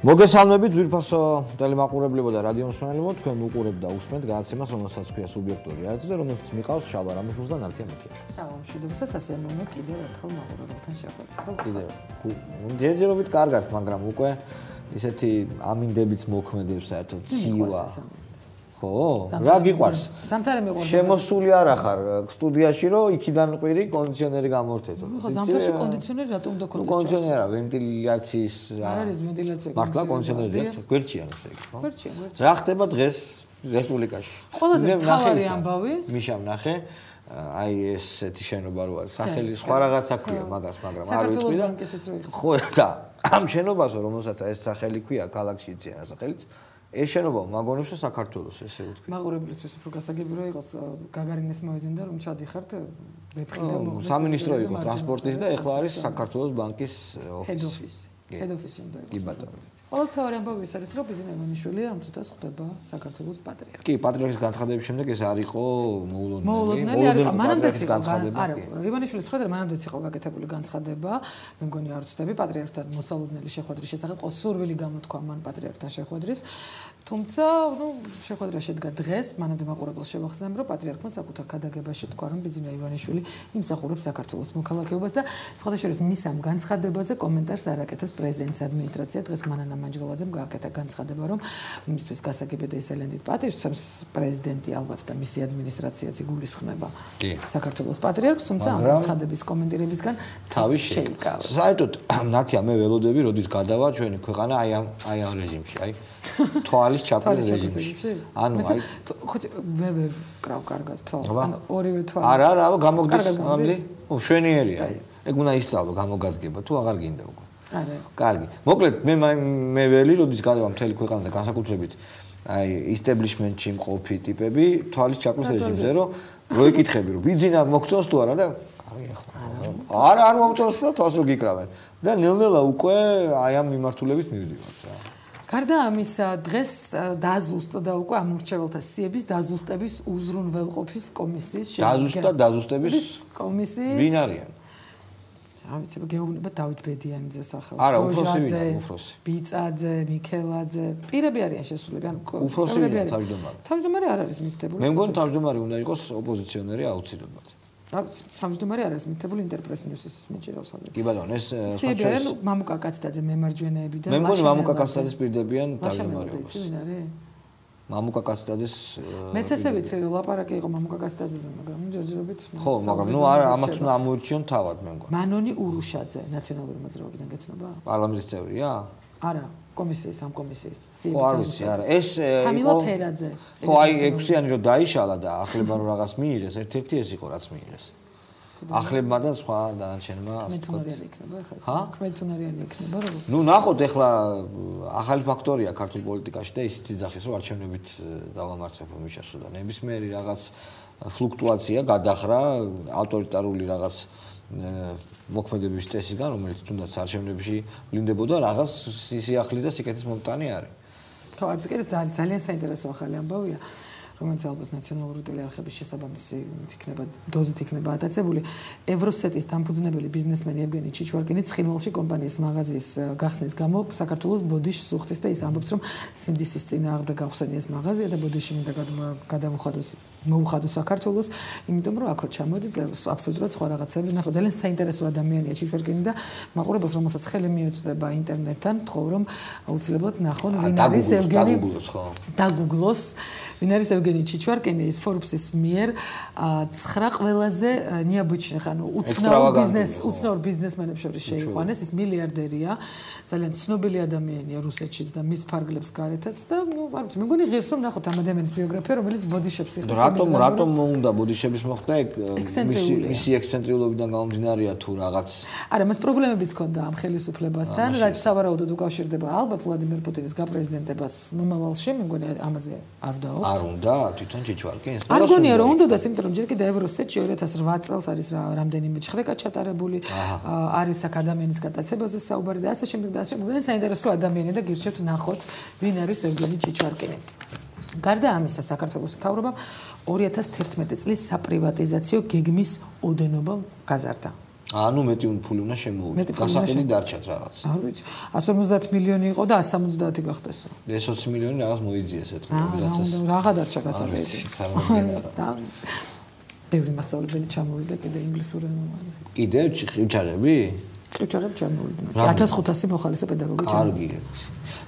მოგესალმებით ძვირფასო ტელემაყურებლებო და რადიო მსმენელებო, თქვენ უყურებთ და უსმენთ გადაცემას, რომელსაც ქვია სუბიექტური აზრი და რომელსაც მიყავს შალვა რამოსულს და ნალთია მეთია. სალამშვიდობსა, სასიამოვნო კიდევ ერთხელ მაყურებელთან შეხვედრა. კიდევ. ჯერჯერობით კარგად, მაგრამ უკვე ისეთი ამინდებიც მოქმედებს საერთოდ ცივა. ხო, რა გიყვარს? სამთარე მიყვარს. შემოსული არ ახარ სტუდიაში, რომ იქიდან ყვირი კონდიციონერი გამორთეთო. ხო, სამთარში კონდიციონერი რატომ უნდა კონდიციონერი? კონდიციონერია, ვენტილაციის არ არის ვენტილაცია. მართლა კონდიციონერია, გვერდშია ესე იგი, ხო? გვერდშია. რა ხდება დღეს რესპუბლიკაში? ყველაზე მთავარი ამბავი. მიშა ვნახე, აი ესეთი შენობა რო არის, სახელი სხვა რაღაცა ქვია მაგას, მაგრამ არ ვიტყვი და ხო და ამ შენობას რომელსაც ეს სახელი ქვია, ქალაქში იციან სახელიც ეს შენობა მაგონებს საქართველოს ესე ვთქვი. მაყურებლისთვის უფრო გასაგები რომ იყოს გაგარინეს მოეძინდა რომ ჩადიხართ ვეფხინდა მოხდეს. სამინისტრო იყო ტრანსპორტის და ეხლა არის საქართველოს ბანკის ოფისი. Head office უნდა იყოს. კი ბატონო. ყოველთავარი ამბავი ის არის რომ ბიზნეს ივანიშვილი ამ წუთას ხდება საქართველოს პატრიარქი. კი, პატრიარქის განცხადების შემდეგ ეს არ იყო მოულოდნელი. მანამდეც იყო არა, ივანიშვილის ხედავთ მანამდეც იყო გაკეთებული განცხადება, მე მგონი არ ვწდები პატრიარქთან მოსალოდნელი შეხვედრის შესახებ, ყო სურვილი გამოთქვა მან პატრიარქთან შეხვედრის. თუმცა, შეხვედრა შედგა დღეს, მანამდე მაყურებელს შევახსენებ, რომ პატრიარქმა საკუთარ ქადაგებაში თქვა, რომ ბიზნეს ივანიშვილი იმსახურებს საქართველოს მოქალაქეობას და სხვადასხვა მის ამ განცხადებაზე კომენტარს არ აკეთებს პრეზიდენტის ადმინისტრაცია. დღეს მანანა მანჯგალაძემ გააკეთა განცხადება, რომ მისთვის გასაგები და ისელენდით პატივს პრეზიდენტი ალბათ და მისი ადმინისტრაციაც იგულისხმება საქართველოს პატრიარქს, თუმცა ამ განცხადების კომენტირებისგან თავი შეიკავა. საერთოდ ნათია მე ველოდები, როდის გადავა ჩვენი ქვეყანა აი ამ რეჟიმში, აი თვალის ჩაკვრის რეჟიმში. ანუ აი ხო მე ვერ კრავ კარგად თვალს, ანუ ორივე თვალი. არა, გამოგდის ამბლი. მშვენიერია. ეგ უნდა ისწავლო გამოგადგება, თუ აღარ გინდა უკვე. არა. კარგი. მოკლედ მე ველი, როდის გადავა მთელი ქვეყანა და განსაკუთრებით აი establishment-ში მყოფი ტიპები თვალის ჩაკვრის რეჟიმზე, რომ როიკითხები, რომ ბიზნესა მოგწონს თუ არა და კარგი ახლა. არ მომწონს და თვალს რო გიკრავენ. და ნელ-ნელა უკვე აი ამ მიმართულებით მივდივართ რა. გარდა ამისა, დღეს დაზუსტდა უკვე ამორჩეველთა სიების დაზუსტების უზრუნველყოფის კომისიის შედგენა. დაზუსტების კომისიის ვინ არიან? არ ვიცი, გეუბნება დავით ბედიანიძე სახელს. არა, უფროსი. ბიწაძე, მიქელაძე, პირები არიან შესულები, ანუ უფროსი თავმჯდომარე. თავმჯდომარე არ არის მითითებული. მე მგონი თავმჯდომარე უნდა იყოს ოპოზიციონერი აუცილებლად. არ ვიცი, თავმჯდომარე არ არის მითითებული ინტერპრეს ნიუსის მეჭირავს ამბები. კი ბატონო, ეს სიებიან მამუკა კაცდაძე მემარჯვენეები და მე მგონი მამუკა კაცდაძეს პირდებიან თავმჯდომარეობას. იცი ვინ არის? მამუკა კაცდაძეს მეც ესე ვიცი რომ ლაპარაკი იყო მამუკა კაცდაძეზე, მაგრამ ჯერჯერობით ხო, მაგრამ არა ამათ უნდა ამოირჩიონ თავად მე მგონი. მანონი ურუშაძე ნაციონალური მოძრაობიდან გეცნობა? პარლამენტის წევრია? არა, კომისიის ამ კომისიის. ხო, არ ვიცი, არა. ეს თამილა ფერაძე. ხო, აი 6-იანი რომ დაიშალა და ახლებმა რომ რაღაც მიიღეს, ერთ-ერთი ეს იყო რაც მიიღეს. ახლებმა და სხვა დანარჩენმა მეთუნარიანი იქნება ხა ეს. მეთუნარიანი იქნება როგორ? ნუ ნახოთ ახლა ახალი ფაქტორია ქართულ პოლიტიკაში და ისიც იძახის რომ არჩევნებით დავამარცხებო მიშასო და ნებისმიერი რაღაც ფლუქტუაცია გადახრა ავტორიტარული რაღაც მოქმედების წესისგან, რომელიც თუნდაც არჩევნებში ვლინდებოდა რაღაც სიახლის და სიკეთის მომტანი არის. ხო, ეს კიდე ძალიან საინტერესო ახალი ამბავია. რომელიც ალბათ ნაციონალური ტელეარხების შესაბამისი იქნება დოზით იქნება ატაცებული. ევროსეტის დამფუძნებელი ბიზნესმენი ევგენი ჩიჩვარკინი ცხინვალში კომპანიის მაღაზიის გახსნის გამო საქართველოს ბოდიშს სუხთის და ის ამბობს რომ სინდისის წინააღმდეგ გავხსენი ეს მაღაზია და ბოდიში მინდა მოუხადოს საქართველოს, იმიტომ რომ აქ რო ჩამოდი აბსოლუტურად სხვა რაღაცები ნახო. ძალიან საინტერესო ადამიანია ჩიჩვარკინი და მაყურებელს რომელსაც ხელი მიეწვდება ინტერნეტთან, თხოვ რომ აუცილებლად ნახონ ვინ არის ევგენი დაგუგლოს ვინ არის ევგენი ჩიჩვარკინი ის Forbes-ის მიერ 9 ყველაზე ნიაბუჩნი ხანუ უცნაურ ბიზნესმენებს შორის შეიყვანეს ის მილიარდერია ძალიან ცნობილი ადამიანია რუსეთშიც და მის ფარგლებს გარეთაც და არ ვიცი მე მგონი ღირს რომ ნახოთ ამ ადამიანის ბიოგრაფია რომელიც ბოდიშებს იხდის რატომ უნდა ბოდიშების მოხდა ეგ მისი ექსცენტრიულობიდან გამომდინარეა თუ რაღაც არა მას პრობლემებიც ჰქონდა ამ ხელისუფლებასთან რაც სავარაუდოდ უკავშირდება ალბათ ვლადიმერ პუტინის გაპრეზიდენტებას მომავალში მე მგონი ამაზე არ დავთ არ უნდა თვითონ ჩიჩვარკინს. არ გონია რომ უნდა და იმიტომ რომ ჯერ კიდე ევროსეტში 2008 წელს არის რამდენიმე ჭხრეკა ჩატარებული, არის აქ ადამიანის გატაცებაზე საუბარი და ასე შემდეგ და ასე შემდეგ. ძალიან საინტერესო ადამიანია და გირჩევთ ნახოთ ვინ არის ევგენი ჩიჩვარკინი. გარდა ამისა საქართველოს მთავრობამ 2011 წლის საპრივატიზაციო გეგმის ოდენობა გაზარდა. ანუ მეტი ფული უნდა შემოვიდეს. გასაყიდი დარჩათ რაღაც. არ ვიცი. 150 მილიონი იყო და 170 გახდესო. ეს 20 მილიონი რაღაც მოიძიეს ეთქვა. რაღა დარჩა გასაყიდი. ბევრი მასწავლებელი ჩამოვიდა კიდე ინგლისურ ენაზე. კიდე ხიჭაღები? ხიჭაღები ჩამოვიდნენ. 1500 მოხალისე პედაგოგი კარგი. ჩამოვიდა.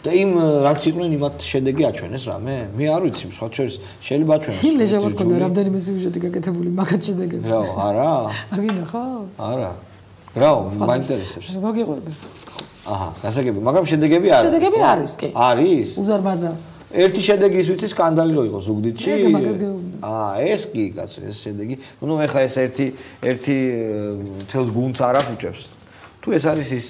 და იმ რაც იყვნენ იმათ შედეგი აჩვენეს რამე? მე არ ვიცი, სხვა შორის შეიძლება აჩვენოს. ლეჟავას ქონდა რამდენიმე სიუჟეტი გაკეთებული მაგათ შედეგები. რა, არა? არ გინახავს? არა. რა, მაინტერესებს. მოგიყვები. აჰა, გასაგები, მაგრამ შედეგები არა. შედეგები არის, კი. არის? უზარმაზა. ერთი შედეგი ის ვიცი სკანდალი რო იყო ზუგდიდში. მაგას გეუბნა. ეს კი კაცო, ეს შედეგი. ნუ ეხლა ეს ერთი თელს გუნდს არ აღუჭებს. თუ ეს არის ის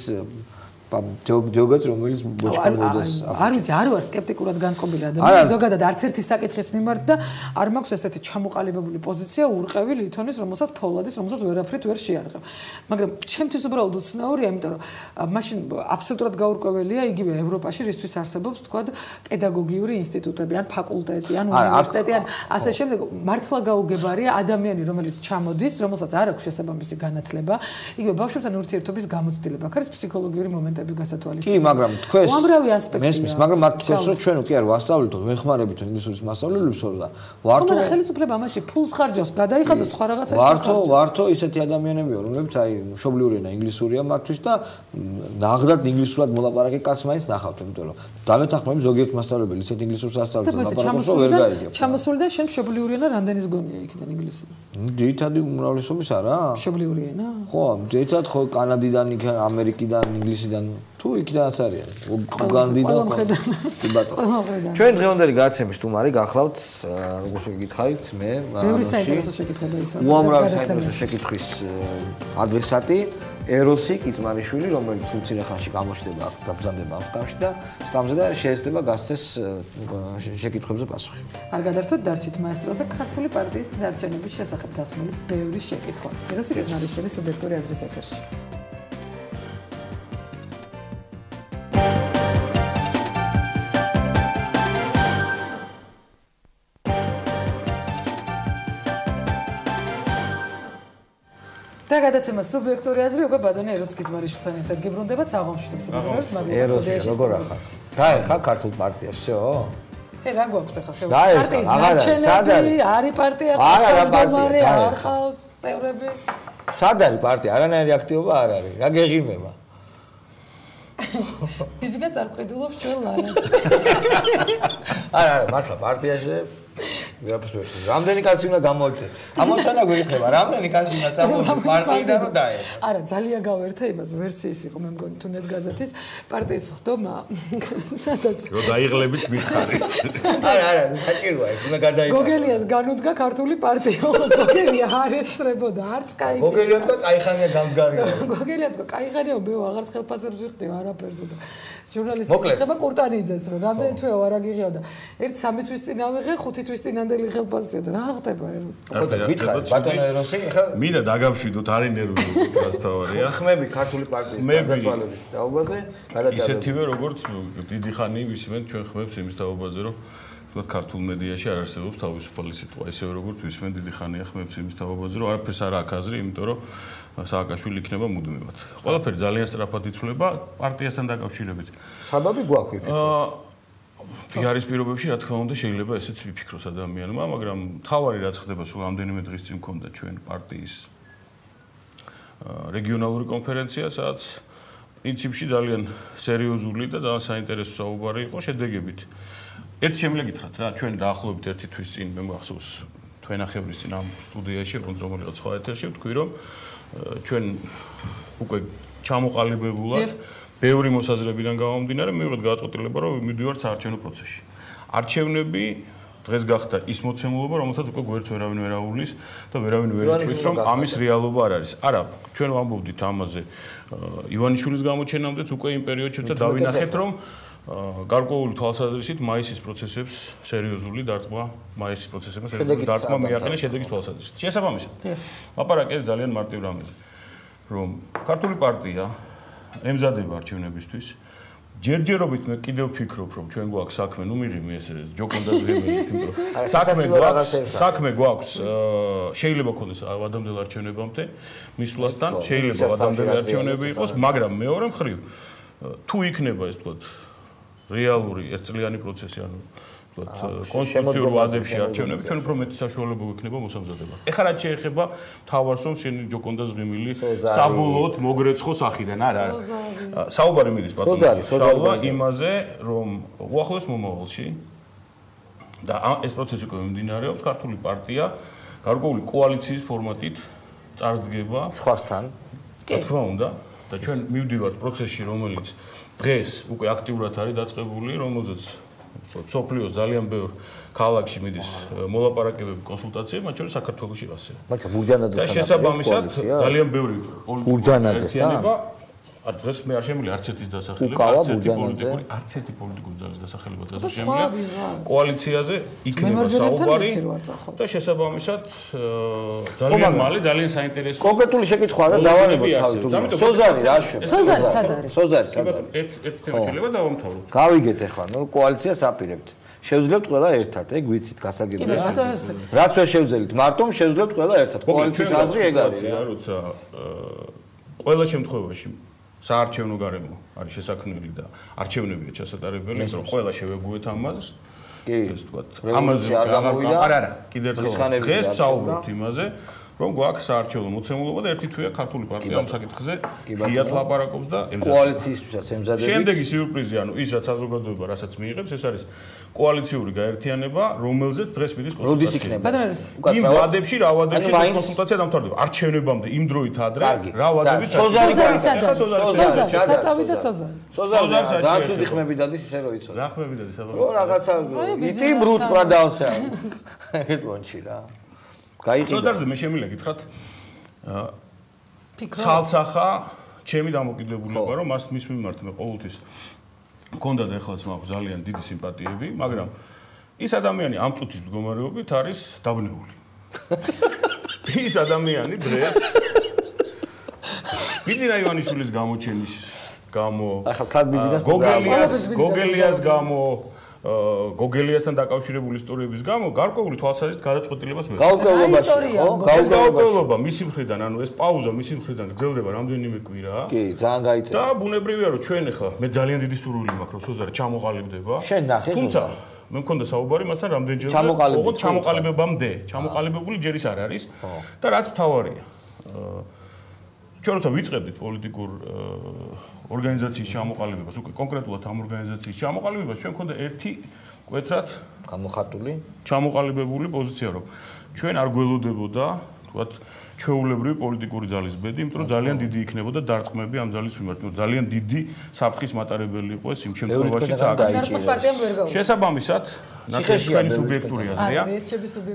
ჯოგაც რომელიც ბოჭკა მოდეს. არ ვიცი, არ ვარ სკეპტიკურად განწყობილი ადამიანი, ზოგადად არც ერთი საკითხის მიმართ და არ მაქვს ესეთი ჩამოყალიბებული პოზიცია ურყევი ლითონის, რომელსაც ფოლადის, რომელსაც ვერაფრით ვერ შეარღებ. მაგრამ ჩემთვის უბრალოდ უცნაურია, იმიტომ რომ მაშინ აბსოლუტურად გაურკვეველია იგივე ევროპაში რისთვის არსებობს თქვა პედაგოგიური ინსტიტუტები, ან ფაკულტეტი, ან უნივერსიტეტი, ან ასე შემდეგ. მართლა გაუგებარია ადამიანი, რომელიც ჩამოდის, რომელსაც არ აქვს შესაბამისი განათლება, იგივე ბავშვებთან ურთიერთობის გამოცდილება, აქ არის ფსიქოლოგიური მომენტი კი, მაგრამ თქვენ უამრავი ასპექტია. მესმის, მაგრამ მათ თქვენს რომ ჩვენ უკვე არ ვასწავლეთო, ვეხმარებით ინგლისურის მასწავლებლებს და ვართო ხელისუფლება ამაში ფულს ხარჯავს, გადაიხადოს სხვა რაღაცას. ვართო ისეთი ადამიანებია, რომლებიც აი მშობლიური ენა ინგლისურია მათთვის და ნაღდად 인გლისურად მოლაპარაკე კაცს მაინც ნახავთ, იმიტომ რომ დამეთანხმები ზოგიერთ მასწავლებელი ისეთ ინგლისურს ასწავლის და ლაპარაკობს რომ ვერ გაიგებ. ჩამოსული და შენ მშობლიური ენა რამდენის გონია იქიდან ინგლისური? ძირითადი უმრავლესობის არა? მშობლიური ენა? ხო, ძირითადად ხო კანადიდან, ამერიკიდან, ინგლისიდან თუ იქიდანაც არიან. უგანდიდან ხო. ჩვენ დღევანდელი გადაცემის სტუმარი გახლავთ, როგორც გითხარით, მე ბევრი საინტერესო შეკითხვა და უამრავი საინტერესო შეკითხვის ადრესატი ეროსი კიწმარიშვილი, რომელიც მცირე ხანში გამოჩნდება და ბრძანდება ამ სკამში და სკამზე და შეეცდება გასცეს შეკითხვებზე პასუხი. არ გადართოთ დარჩით მაესტროზე ქართული პარტიის დარჩენების შესახებ დასმული ბევრი შეკითხვა. ეროსი კიწმარიშვილი სუბიექტური აზრის ეთერში. და გადაცემა სუბიექტური აზრი უკვე ბატონი ეროს კიწმარიშვილთან ერთად გებრუნდებათ საღამოში მსმენელს მადლობა სტუდიაში. როგორ ახლა? დაერხა ქართულ პარტიას, всё? რა გვაქვს ახლა პარტიის ნარჩენები, არის პარტია, არ ხავს წევრები. სად არის პარტია? არანაირი აქტივობა არ არის. რა გეღიმება? ბიზნეს არ ყიდულობს ჩვენ ლარად. არა, მართლა პარტიაში რამდენი კაცი უნდა გამოიწე? ამოცანა გვიქნება, რამდენი კაცი უნდა წამოწე პარტიიდან რომ დაერხა? არა, ძალიან გავერთე იმას, ვერსიის იყო მე მგონი თუნეთ გაზეთის პარტიის ხდომა, სადაც რომ დაიღლებით მითხარით. არა, საჭიროა, ეს უნდა გადაიღო. გოგელიას განუდგა ქართული პარტია, გოგელია არ ესწრებოდა, არც კაი. გოგელია თქვა კაიხანია გამდგარია. გოგელია თქვა კაიხანია, მე აღარც ხელფასებს ვიხდი არაფერზე და ჟურნალისტი ხება კურტანიძეს რომ რამდენი თვეო არ აგიღია და 1-3 თვის წინ ავიღე, 5 თვის წინანდელი ხელფასია და რა ხდება ეროს. გითხარი ბატონო ეროსი, ხა მინდა დაგამშვიდოთ არის ნერვული დასთავარია. ხმები ქართული პარტიის გადაწყვეტილების თაობაზე გადაჭარბდა. ისეთივე როგორც დიდი ხანი ვისმენთ ჩვენ ხმებს იმის თაობაზე რომ თქვათ ქართულ მედიაში არ არსებობს თავისუფალი სიტყვა, ისევე როგორც ვისმენთ დიდი ხანია ხმებს იმის თაობაზე რომ არაფერს არ აქვს აზრი, იმიტომ რომ სააკაშვილი იქნება მუდმივად. ყველაფერი ძალიან სწრაფად იცვლება პარტიასთან დაკავშირებით. საბაბი გვაქვს ვიფიქროთ. PR-ის პირობებში რა თქმა უნდა შეიძლება ესეც ვიფიქროს ადამიანმა, მაგრამ თავარი რაც ხდება სულ ამდენიმე დღის წინ მქონდა ჩვენ პარტიის რეგიონალური კონფერენცია, სადაც პრინციპში ძალიან სერიოზული და ძალიან საინტერესო საუბარი იყო შედეგებით. ერთ შემიძლია რა, ჩვენ დაახლოებით 1 თვის წინ მე მახსოვს თვენახევრის წინ ამ სტუდიაში, რომელიღაც სხვა ეთერში ვთქვი, რომ ჩვენ უკვე ჩამოყალიბებულად ბევრი მოსაზრებიდან გამომდინარე მივიღეთ გადაწყვეტილება, რომ მივდივართ საარჩევნო პროცესში. არჩევნები დღეს გახდა ის მოცემულობა, რომელსაც უკვე გვერდს ვერავინ ვერ აუვლის და ვერავინ ვერ იტყვის, რომ ამის რეალობა არ არის. არა, ჩვენ ვამბობდით ამაზე ივანიშვილის გამოჩენამდეც უკვე იმ პერიოდში და დავინახეთ, რომ გარკვეული თვალსაზრისით მაისის პროცესებს სერიოზული დარტყმა, მაისის პროცესებმა სერიოზული დარტყმა მიაყენეს შედეგის თვალსაზრისით. შესაბამისად, ლაპარაკი არის ძალიან მარტივ რამეზე, რომ ქართული პარტია ემზადება არჩევნებისთვის, ჯერჯერობით მე კიდევ ვფიქრობ, რომ ჩვენ გვაქვს საქმე, ნუ მიღიმე ეს ჯოკონდას ღემილი, თუმცა საქმე გვაქვს, შეიძლება ქონდეს ადამიანელ არჩევნებამდე მისვლასთან, შეიძლება ადამიანელი არჩევნები იყოს, მაგრამ მეორე მხრივ თუ იქნება ეს თქვა რეალური ერთწლიანი პროცესი, ანუ კონსტიტუციურ ვაზებში არჩევნები, ჩვენ უფრო მეტი საშუალება გვექნება მოსამზადებად. ეხლა რაც შეეხება მთავარს, რომ შენი ჯოკონდას ღიმილი საბოლოოდ მოგრეცხო სახიდან, არა. საუბარი მიდის ბატონო იმაზე, რომ უახლოეს მომავალში და ეს პროცესი უკვე მიმდინარეობს, ქართული პარტია გარკვეული კოალიციის ფორმატით წარსდგება სხვასთან. რა თქმა უნდა, და ჩვენ მივდივართ პროცესში, რომელიც დღეს უკვე აქტიურად არის დაწყებული, რომელზეც სოფლიოს ძალიან ბევრ ქალაქში მიდის მოლაპარაკებები, კონსულტაციები, მათ შორის საქართველოში ასევე. მაგრამ ბურჯანაძესთან და შესაბამისად ძალიან ბევრი პოლიტიკურიანება დღეს მე არ შემიძლია არც ერთის დასახელება, არც ერთი პოლიტიკური ძალის დასახელება დღეს შემიძლია. კოალიციაზე იქნება საუბარი და შესაბამისად ძალიან მალე ძალიან საინტერესო კონკრეტული შეკითხვა და დავარებოთ თავით. სოზარი რა შე? სოზარი სად არის? სოზარი სად არის? ერთ თემა შეიძლება დავამთავროთ. გავიგეთ ახლა, ნუ კოალიციას აპირებთ. შევძლებთ ყველა ერთად, ეგ ვიცით გასაგებია. რაც ვერ შევძლებთ, მარტო შევძლებთ ყველა ერთად. კოალიციის აზრი ეგ არის, როცა ყველა შემთხვევაში საარჩევნო გარემო არის შესაქმნელი და არჩევნებია ჩასატარებელი, რომ ყველა შევეგუეთ ამას. კი, ეს თქვა. ამაზე არა, კიდევ ერთხელ დღეს საუბრობთ იმაზე, რომ გვაქვს საარჩევნო მოცემულობა და ერთი თვეა ქართული პარტია ამ საკითხზე ღიად ლაპარაკობს და კოალიციისთვისაც ემზადებით. შემდეგი სიურპრიზი, ანუ ის რაც საზოგადოება რასაც მიიღებს, ეს არის კოალიციური გაერთიანება, რომელზეც დღეს მიდის კონსულტაცია. იმ ვადებში რა ვადებში ეს კონსულტაცია დამთავრდება. არჩევნებამდე იმ დროით ადრე რა ვადებით სოზარი საწავი და სოზარი. სოზარი ძალიან ცუდი ხმები დადის ისე რომ იცოდი. რა ხმები დადის აბა? რო რაღაცა იტი ბრუტ პრადავსა. ეგეთ მონჩი რა. სოზარზე მე შემიძლია გითხრათ ცალსახა ჩემი დამოკიდებულება რომ მის მიმართ მე ყოველთვის მქონდა და ეხლაც მაქვს ძალიან დიდი სიმპათიები, მაგრამ ის ადამიანი ამ წუთის მდგომარეობით არის დაბნეული. ის ადამიანი დღეს ბიძინა ივანიშვილის გამოჩენის გამო, ახლა ხარ ბიზნეს გოგელიას გამო გოგელიასთან დაკავშირებული ისტორიების გამო გარკვეული თვალსაზრისით გადაწყვეტილებას ვერ. გაურკვევლობაში, ხო? გაურკვევლობა მისი მხრიდან, ანუ ეს პაუზა მისი მხრიდან გრძელდება რამდენიმე კვირა. კი, ძალიან გაიწევს. და ბუნებრივია რომ ჩვენ ახლა მე ძალიან დიდი სურვილი მაქვს რომ სოზარი ჩამოყალიბდება. შენ ნახე. თუმცა მე მქონდა საუბარი მასთან რამდენჯერმე ჩამოყალიბებამდე, ჩამოყალიბებული ჯერ ის არ არის და რაც მთავარია. ჩვენ როცა ვიწყებდით პოლიტიკურ ორგანიზაციის ჩამოყალიბებას, უკვე კონკრეტულად ამ ორგანიზაციის ჩამოყალიბებას, ჩვენ მქონდა ერთი კვეთრად გამოხატული ჩამოყალიბებული პოზიცია, რომ ჩვენ არ გველოდებოდა, თქვათ, ჩვეულებრივი პოლიტიკური ძალის ბედი, იმიტომ რომ ძალიან დიდი იქნებოდა დარტყმები ამ ძალის მიმართ, ძალიან დიდი საფრთხის მატარებელი იყო ეს იმ შემთხვევაში წააგდა. შესაბამისად, ნახეთ თქვენი სუბიექტური აზრია.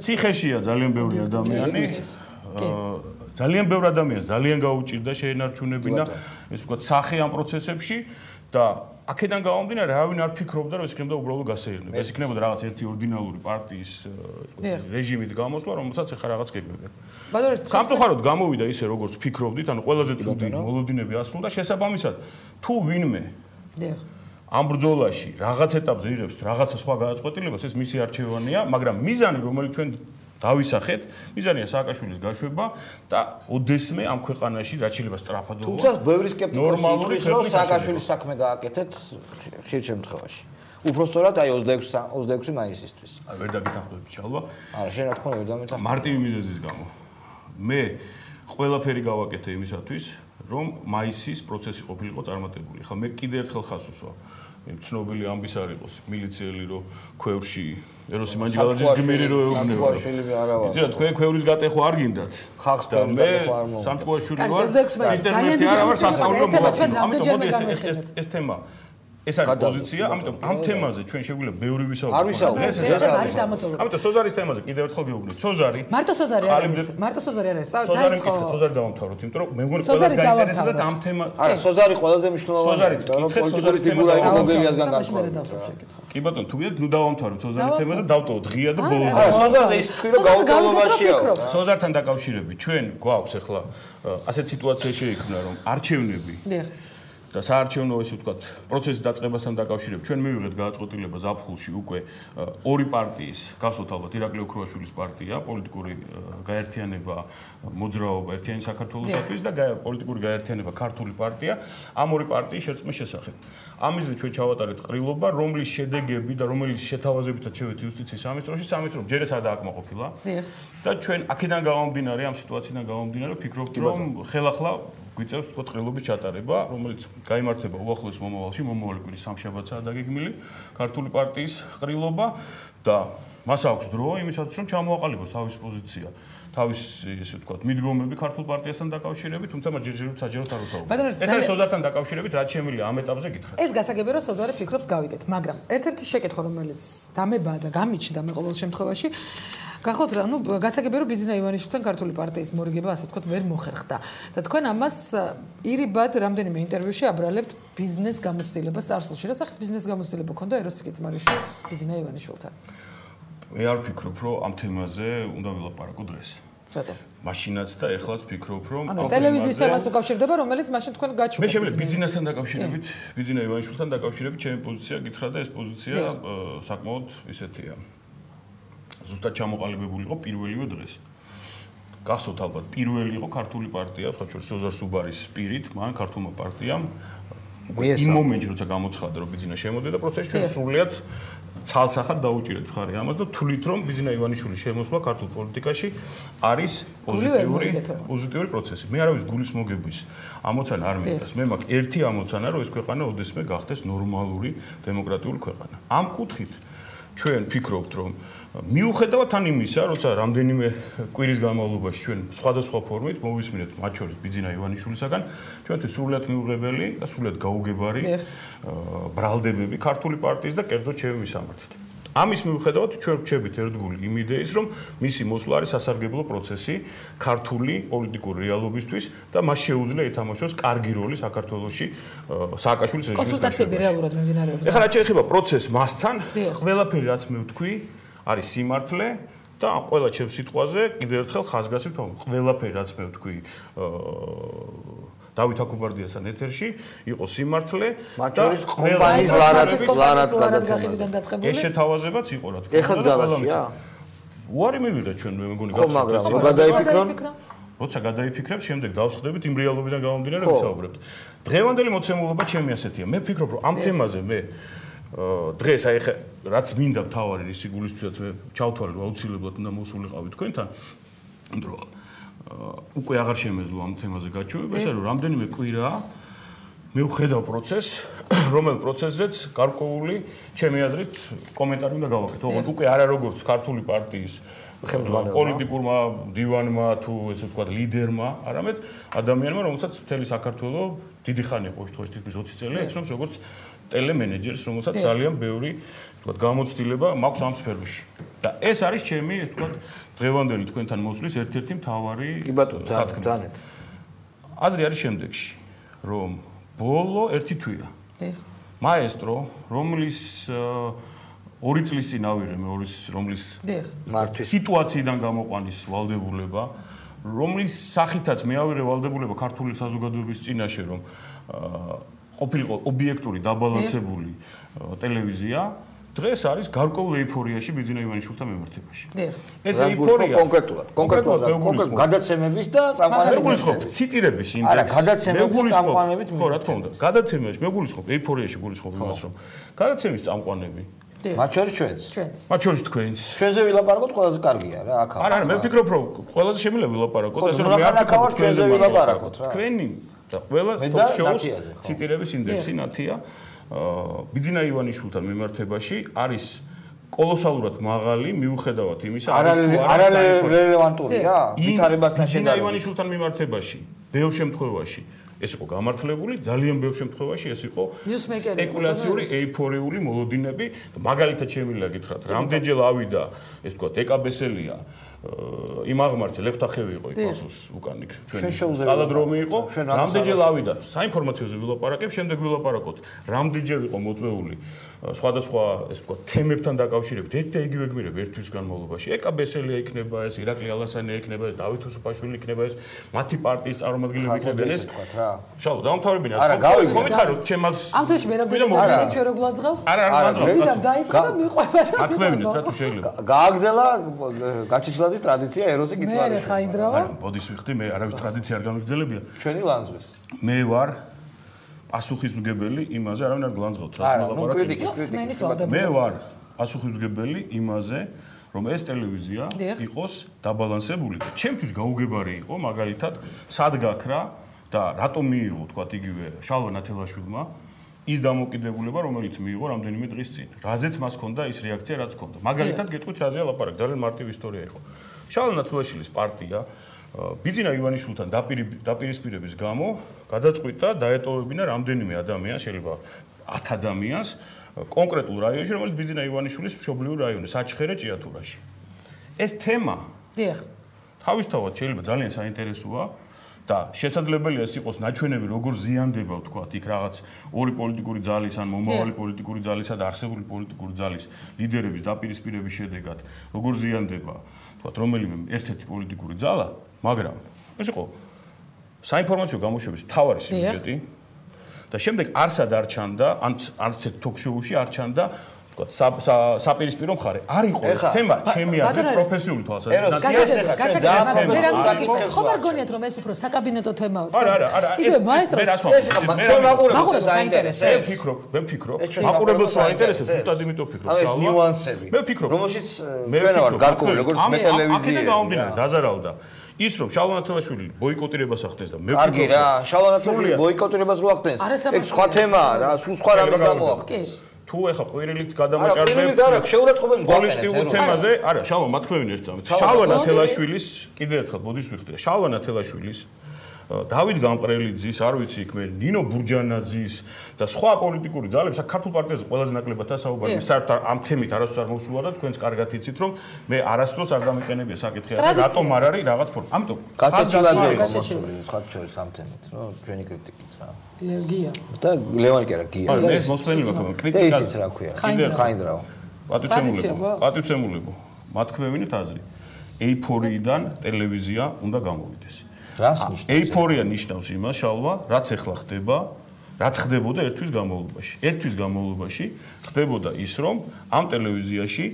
ციხეშია ძალიან ბევრი ადამიანი. ძალიან ბევრ ადამიანს ძალიან გაუჭირდა შეენარჩუნებინა ეს ვთქვათ სახე ამ პროცესებში და აქედან გამომდინარე რავინ არ ფიქრობდა რომ ეს იქნებოდა უბრალოდ გასეირნება. ეს იქნებოდა რაღაც ერთი ორდინალური პარტიის რეჟიმით გამოსვლა, რომელსაც ახლა რაღაც გეგმებია. სამწუხაროდ გამოვიდა ისე როგორც ფიქრობდით, ანუ ყველაზე ცუდი მოლოდინები ასრულდა შესაბამისად თუ ვინმე ამ ბრძოლაში რაღაც ეტაპზე იღებს რაღაცა სხვა გადაწყვეტილებას, ეს მისი არჩევანია, მაგრამ მიზანი რომელიც ჩვენ დავისახეთ, მიზანია სააკაშვილის გაშვება და ოდესმე ამ ქვეყანაში რაც შეიძლება სწრაფად მოვა. თუმცა ბევრი სკეპტიკოსი ის რომ სააკაშვილის საქმე გააკეთეთ ხშირ შემთხვევაში. უпростоრად აი 26 მაისისთვის. აი ვერ დაგეთანხმები ჩალვა. არა, შენ რა თქმა უნდა ვერ დამეთანხმები. მარტივი მიზეზის გამო. მე ყველაფერი გავაკეთე იმისათვის, რომ მაისის პროცესი ყოფილიყო წარმატებული. ხა მე კიდე ერთხელ ხას უსვა. ცნობილი ამბის არ იყოს მილიციელი რო ქვევრში ეროსი მანჯგალაძის გმირი რო ეუბნება. იცით თქვენ ქვევრის გატეხვა არ გინდათ. ხალხს ქვევრის გატეხვა არ მოვა. სამწუხაროდ ინტერნეტი არ არის სასწავლო მოვა. ამიტომ ეს თემა ეს არის პოზიცია, ამიტომ ამ თემაზე ჩვენ შეგვიძლია ბევრი ვისაუბროთ. არ ვისაუბროთ. არის ამოწურვა. ამიტომ სოზარის თემაზე კიდევ ერთხელ ვიუბნოთ. სოზარი. მარტო სოზარი არის. მარტო სოზარი არის. დაიწყო. სოზარი დავამთავროთ, იმიტომ რომ მე მგონი ყველას გაინტერესებდა ამ თემა. არა, სოზარი ყველაზე მნიშვნელოვანია. სოზარის თემა გოგელიასგან გასხვავდება. კი ბატონო, თუ გიდეთ, ნუ დავამთავროთ სოზარის თემაზე, დავტოვოთ ღია და ბოლოს. არა, სოზარზე ის თქვი რომ გაურკვევლობაშია. სოზართან დაკავშირებით ჩვენ გვაქვს ახლა ასეთ სიტუაცია შეიქმნა, რომ არჩევნები და საარჩევნო ესე ვთქვათ პროცესის დაწყებასთან დაკავშირებით ჩვენ მივიღეთ გადაწყვეტილება ზაფხულში უკვე ორი პარტიის გახსოვთ ალბათ ირაკლი ოქროაშვილის პარტია პოლიტიკური გაერთიანება მოძრაობა ერთიანი საქართველოსთვის და პოლიტიკური გაერთიანება ქართული პარტია ამ ორი პარტიის შერწყმის შესახებ ამის ჩვენ ჩავატარეთ ყრილობა რომლის შედეგები და რომელიც შეთავაზებითაც შევედი იუსტიციის სამინისტროში სამინისტრო ჯერ ეს არ დააკმაყოფილა და ჩვენ აქედან გამომდინარე ამ სიტუაციიდან გამომდინარე ვფიქრობთ რომ ხელახლა გვიწევს თქო ყრილობის ჩატარება, რომელიც გაიმართება უახლოეს მომავალში, მომავალი კვირის სამშაბათსაა დაგეგმილი ქართული პარტიის ყრილობა და მას აქვს დრო იმისათვის, რომ ჩამოაყალიბოს თავისი პოზიცია, თავისი ესე ვთქვათ, მიდგომები ქართულ პარტიასთან დაკავშირებით, თუმცა მას ჯერჯერობით საჯაროდ არ ვსაუბრობ. ეს არის სოზართან დაკავშირებით, რაც შემიძლია ამ ეტაპზე გითხრათ. ეს გასაგებია, რომ სოზარი ფიქრობს გავიგეთ, მაგრამ ერთ-ერთი შეკითხვა, რომელიც დამებაა და გამიჩნდა მე ყოველ შემთხვევაში გახოთ რა, ну, გასაგებია რომ ბიზნა ივანიშვილთან ქართული პარტიის მორიგება ასე ვთქვათ ვერ მოხერხდა. და თქვენ ამას ირიბად რამდენიმე ინტერვიუში აბრალებთ ბიზნეს გამოცდილებას წარსულში. რა სახის ბიზნეს გამოცდილება ქონდა ეროსი კიცმარიშვილს ბიზნა ივანიშვილთან? მე არ ვფიქრობ, რომ ამ თემაზე უნდა ვილაპარაკო დღეს. რატომ? მაშინაც და ეხლაც ვფიქრობ, რომ ანუ ტელევიზიის თემას უკავშირდება, რომელიც მაშინ თქვენ გაჩვენეთ. მე შემიძლია ბიზნესთან დაკავშირებით, ბიზნა ივანიშვილთან დაკავშირებით ჩემი პოზიცია გითხრა და ეს პოზიცია საკმაოდ ისეთია. ზუსტად ჩამოყალიბებული იყო პირველივე დღეს. გახსოვთ ალბათ, პირველი იყო ქართული პარტია, თქვა შორის სოზარ სუბარის პირით, მან ქართულმა პარტიამ იმ მომენტში როცა გამოცხადა, რომ ბიზნა შემოდიოდა პროცესში, ჩვენ სრულიად ცალსახად დაუჭირეთ ხარი ამას და თვლით, რომ ბიზნა ივანიშვილის შემოსვლა ქართულ პოლიტიკაში არის პოზიტიური პროცესი. მე არავის გულის მოგების ამოცანა არ მეყავს. მე მაქვს ერთი ამოცანა, რომ ეს ქვეყანა ოდესმე გახდეს ნორმალური დემოკრატიული ქვეყანა. ამ კუთხით ჩვენ ვფიქრობთ, რომ მიუხედავად ან იმისა, როცა რამდენიმე კვირის განმავლობაში ჩვენ სხვადასხვა ფორმით მოვისმინეთ მათ შორის ბიზნა ივანიშვილისაგან, ჩვენთვის სრულიად მიუღებელი და სრულიად გაუგებარი ბრალდებები ქართული პარტიის და კერძოდ ჩემი მისამართით. ამის მიუხედავად ჩვენ ვrჩებით ერთგული იმ იდეის, რომ მისი მოსვლა არის სასარგებლო პროცესი ქართული პოლიტიკური რეალობისთვის და მას შეუძლია ითამაშოს კარგი როლი საქართველოში სააკაშვილის რეჟიმის კონსულტაციები რეალურად მიმდინარეობდა. ეხლა რაც შეეხება პროცესს მასთან, ყველაფერი რაც მე ვთქვი, არის სიმართლე და ყველა ჩემს სიტყვაზე კიდევ ერთხელ ხაზგასმით ვთქვი, ყველაფერი რაც მე ვთქვი დავით აქუბარდიასთან ეთერში იყო სიმართლე და კომპანიის ლარად გაყიდიდან დაწყებული. ეს შეთავაზებაც იყო რა თქმა ეხლა ძალაშია. უარი მივიღეთ ჩვენ მე მგონი ხო, მაგრამ გადაიფიქრონ. როცა გადაიფიქრებ, შემდეგ დავსხდებით იმ რეალობიდან გამომდინარე რომ ვისაუბრებთ. დღევანდელი მოცემულობა ჩემი ასეთია. მე ვფიქრობ, რომ ამ თემაზე მე დღეს აი ხა რაც მინდა თავარი ისი გულისთვისაც მე ჩავთვალე რომ აუცილებლად უნდა მოსულიყავი თქვენთან რომ უკვე აღარ შემეძლო ამ თემაზე გაჩვენება ესა რომ რამდენიმე კვირაა მე ვხედავ პროცესს რომელ პროცესზეც გარკვეული ჩემი აზრით კომენტარი უნდა გავაკეთო ოღონდ უკვე არა როგორც ქართული პარტიის პოლიტიკურმა დივანმა თუ ესე ვთქვათ ლიდერმა არამედ ადამიანმა რომელსაც მთელი საქართველოს დიდი ხანი იყო შემთხვევაში თითქმის 20 წელი ეცნობს როგორც ტელემენეჯერს რომელსაც ძალიან ბევრი ვთქვათ გამოცდილება მაქვს ამ სფეროში და ეს არის ჩემი ესე ვთქვათ დღევანდელი თქვენთან მოსვლის ერთ-ერთი მთავარი სათქმელი აზრი არის შემდეგში რომ ბოლო ერთი თვეა მაესტრო რომლის 2 წლის წინ ავიღე მე რომლის მართვის სიტუაციიდან გამოყვანის ვალდებულება რომლის სახითაც მე ავიღე ვალდებულება ქართული საზოგადოების წინაშე რომ ყოფილიყო ობიექტური დაბალანსებული ტელევიზია დღეს არის გარკვეულ ეიფორიაში ბიზნა ივანიშვილთან მიმართებაში. ეს ეიფორია კონკრეტულად გადაცემების და წამყვანების ციტირების ინდექსი. არა, გადაცემების წამყვანებით ხო, რა თქმა უნდა. გადაცემაში მე გულისხმობ ეიფორიაში გულისხმობ იმას რომ გადაცემის წამყვანები მათ შორის ჩვენს. მათ შორის თქვენს. ჩვენზე ვილაპარაკოთ ყველაზე კარგია რა, აქ. არა, მე ვფიქრობ რომ ყველაზე შემიძლია ვილაპარაკოთ, ასე რომ მე არ ვფიქრობ ჩვენზე ვილაპარაკოთ რა. თქვენი და ყველა ტოქ-შოუს ციტირების ინდექსი ნათია. ბიზნა ივანიშვილთან მიმართებაში არის კოლოსალურად მაღალი მიუხედავად იმისა არის თუ არა რელევანტურია ვითარებასთან შედარებით ბიზნა ივანიშვილთან მიმართებაში ბევრ შემთხვევაში ეს იყო გამართლებული ძალიან ბევრ შემთხვევაში ეს იყო სპეკულაციური ეიფორიული მოლოდინები და მაგალითად შემიძლია გითხრათ რამდენჯერ ავიდა ეს თქვა ეკაბესელია იმ აღმართზე ლევთახევი იყო იქ უკან იქ ჩვენი კალადრომი იყო რამდენჯერ ავიდა საინფორმაციოზე ვილაპარაკებ შემდეგ ვილაპარაკოთ რამდენჯერ იყო მოწვეული სხვადასხვა ეს ვთქვა თემებთან დაკავშირებით ერთ და იგივე გმირები ერთ თვის განმავლობაში ეკა ბესელია იქნება ეს ირაკლი ალასანია იქნება ეს დავით უსუფაშვილი იქნება ეს მათი პარტიის წარმომადგენლები იქნებიან ეს შალო დაამთავრებინა კომენტარით ჩემას ამ თვეში მე რამდენი ჩვენ რო გლაძღავს არა გლაძღავს დაიწყო და მიყვება ათქვევინეთ რა თუ შეიძლება გააგრძელა გაჩეჩილაძის ტრადიცია ეროსი გიტყვარი მე ხაინდრავა ბოდის ვიხდი მე არავის ტრადიცია არ გამიგრძელებია ჩვენი ლანძღვის მე ვარ პასუხისმგებელი იმაზე არავინ არ გლანძღავთ რა კრიტიკი მე ვარ პასუხისმგებელი იმაზე რომ ეს ტელევიზია იყოს დაბალანსებული და ჩემთვის გაუგებარი იყო მაგალითად სად გაქრა და რატომ მიიღო თქვათ იგივე შალვა ნათელაშვილმა ის დამოკიდებულება რომელიც მიიღო რამდენიმე დღის წინ რაზეც მას ჰქონდა ის რეაქცია რაც ჰქონდა მაგალითად გეტყვით რაზეა ლაპარაკი ძალიან მარტივი ისტორია იყო შალვა ნათელაშვილის პარტია ბიძინა ივანიშვილთან დაპირისპირების გამო გადაწყვიტა დაეტოვებინა რამდენიმე ადამიანს შეიძლება 10 ადამიანს კონკრეტულ რაიონში რომელიც ბიძინა ივანიშვილის მშობლიურ რაიონი საჩხერე ჭიათურაში ეს თემა დიახ თავისთავად შეიძლება ძალიან საინტერესოა და შესაძლებელია ეს იყოს ნაჩვენები როგორ ზიანდება ვთქვათ იქ რაღაც ორი პოლიტიკური ძალის ან მომავალი პოლიტიკური ძალისა და არსებული პოლიტიკური ძალის ლიდერების დაპირისპირების შედეგად როგორ ზიანდება ვთქვათ რომელიმე ერთ-ერთი პოლიტიკური ძალა მაგრამ ეს იყო საინფორმაციო გამოშვების მთავარი სიუჟეტი და შემდეგ არსად არ ჩანდა არც ერთ ток-შოუში არ ჩანდა ვთქვათ საპირისპირო მხარე არ იყო ეს თემა ჩემი აზრით პროფესიული თვალსაზრისით ხომ არ გონიათ რომ ეს უფრო საკაბინეტო თემაა არა იგივე მაესტროს მაყურებელს საინტერესებს მე ვფიქრობ მაყურებელს საინტერესებს ზუსტად იმიტომ ვფიქრობ ეს ნიუანსები მე ვფიქრობ რომელშიც ჩვენ ვარ გარკვეული როგორც მე ტელევიზია აქედან გამომდინარე დაზარალდა ის რომ შალვა ნათელაშვილი ბოიკოტირებას ახდენს და მე ვფიქრობ კარგი რა შალვა ნათელაშვილი ბოიკოტირებას რო ახდენს ეგ სხვა თემაა რა სულ სხვა რამე გამოახდენს თუ ეხა ყვირილით გადამაჭარბებს ყვირილით არა შეურაცხყოფებს პოლიტიკურ თემაზე არა შალვა მათქვევინი ერთ წამით შალვა ნათელაშვილის კიდევ ერთხელ ბოდის ვიხდი შალვა ნათელაშვილის დავით გამყრელიძის არ ვიცი იქ მე ნინო ბურჯანაძის და სხვა პოლიტიკური ძალებს საქართველოს პარტიაზე ყველაზე ნაკლებად ასაუბარი საერთოდ ამ თემით არასდროს არ მოსულა და თქვენც კარგად იცით რომ მე არასდროს არ დამეყენებია საკითხი ასე რატომ არ არის რაღაც ფორმა ამიტომ გაჩეჩილაძე იყო მოსული სხვა შორის ამ თემით რომ ჩვენი კრიტიკით რა გია და ლევანი კი არა გია და ეს მოსმენელი მაქვს კრიტიკა და ისიც რა ქვია ხაინდრავა პატივცემულებო მათქმევინით აზრი ეიფორიიდან ტელევიზია უნდა გამოვიდეს რას ნიშნავს ეიფორია ნიშნავს იმას შალვა რაც ეხლა ხდება რაც ხდებოდა ერთვის განმავლობაში ხდებოდა ის რომ ამ ტელევიზიაში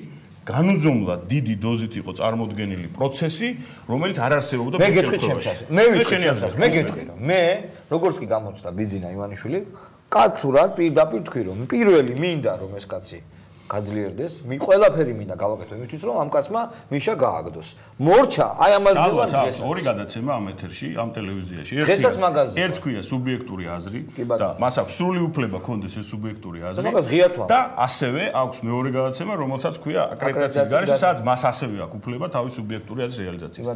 განუზომლად დიდი დოზით იყო წარმოდგენილი პროცესი რომელიც არ არსებობდა მე გეტყვი ჩემს მე გეტყვი რომ მე როგორც კი გამოჩნდა ბიძინა ივანიშვილი კაცურად პირდაპირ თქვი რომ პირველი მინდა რომ ეს კაცი გაძლიერდეს მე ყველაფერი მინდა გავაკეთო იმისთვის რომ ამ კაცმა მიშა გააგდოს მორჩა აი ამაზე ვარ ორი გადაცემა ამ ეთერში ამ ტელევიზიაში ერთს ქვია სუბიექტური აზრი და მას აქვს სრული უფლება ქონდეს ეს სუბიექტური აზრი და ასევე აქვს მეორე გადაცემა რომელსაც ქვია აკრედიტაციის გარეშე სადაც მას ასევე აქვს უფლება თავის სუბიექტური აზრის რეალიზაციის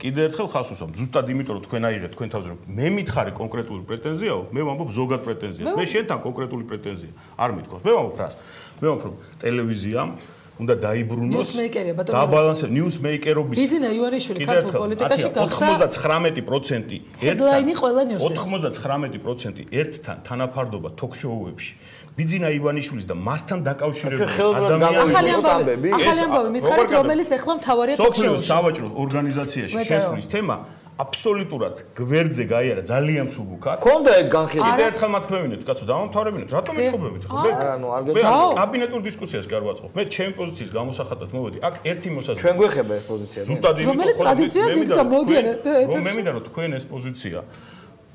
კიდევ ერთხელ ხას უსვამ ზუსტად იმიტომ რომ თქვენ აიღეთ თქვენ თავზე რომ მე მითხარი კონკრეტული პრეტენზიაო მე ვამბობ ზოგად პრეტენზიას მე შენთან კონკრეტული პრეტენზია არ მithქოს მე ვამბობ რას მე ვამბობ ტელევიზიამ უნდა დაიბრუნოს დაბალანსე ნიუსმეიკერობის ბიძინა ივანიშვილი ქართულ პოლიტიკაში გახდა 99% ჰედლაინი ყველა ნიუსის 99% ერთთან თანაფარდობა ток-შოუებში ბიძინა ივანიშვილის და მასთან დაკავშირებული ადამიანები ახალი ამბავი მითხარით რომელიც ეხლა მთავარია ток-შოუში სავაჭრო ორგანიზაციაში შესვლის თემა აბსოლუტურად გვერდზე გაიარა ძალიან მსუბუქად. კონდა ეგ განხილვა. კიდევ ერთხელ მათქვევინეთ, კაცო, დავამთავრებინეთ. რატომ ეწყობებით? არა, ნუ არ გეტყვი. კაბინეტურ დისკუსიას კი არ ვაწყობ. მე ჩემი პოზიციის გამოსახატად მოვედი. აქ ერთი მოსაზრება. ჩვენ გვეხება ეს პოზიცია. ზუსტად იმიტომ, რომელიც ტრადიციად იქცა მოდიან. მე მინდა რომ თქვენ ეს პოზიცია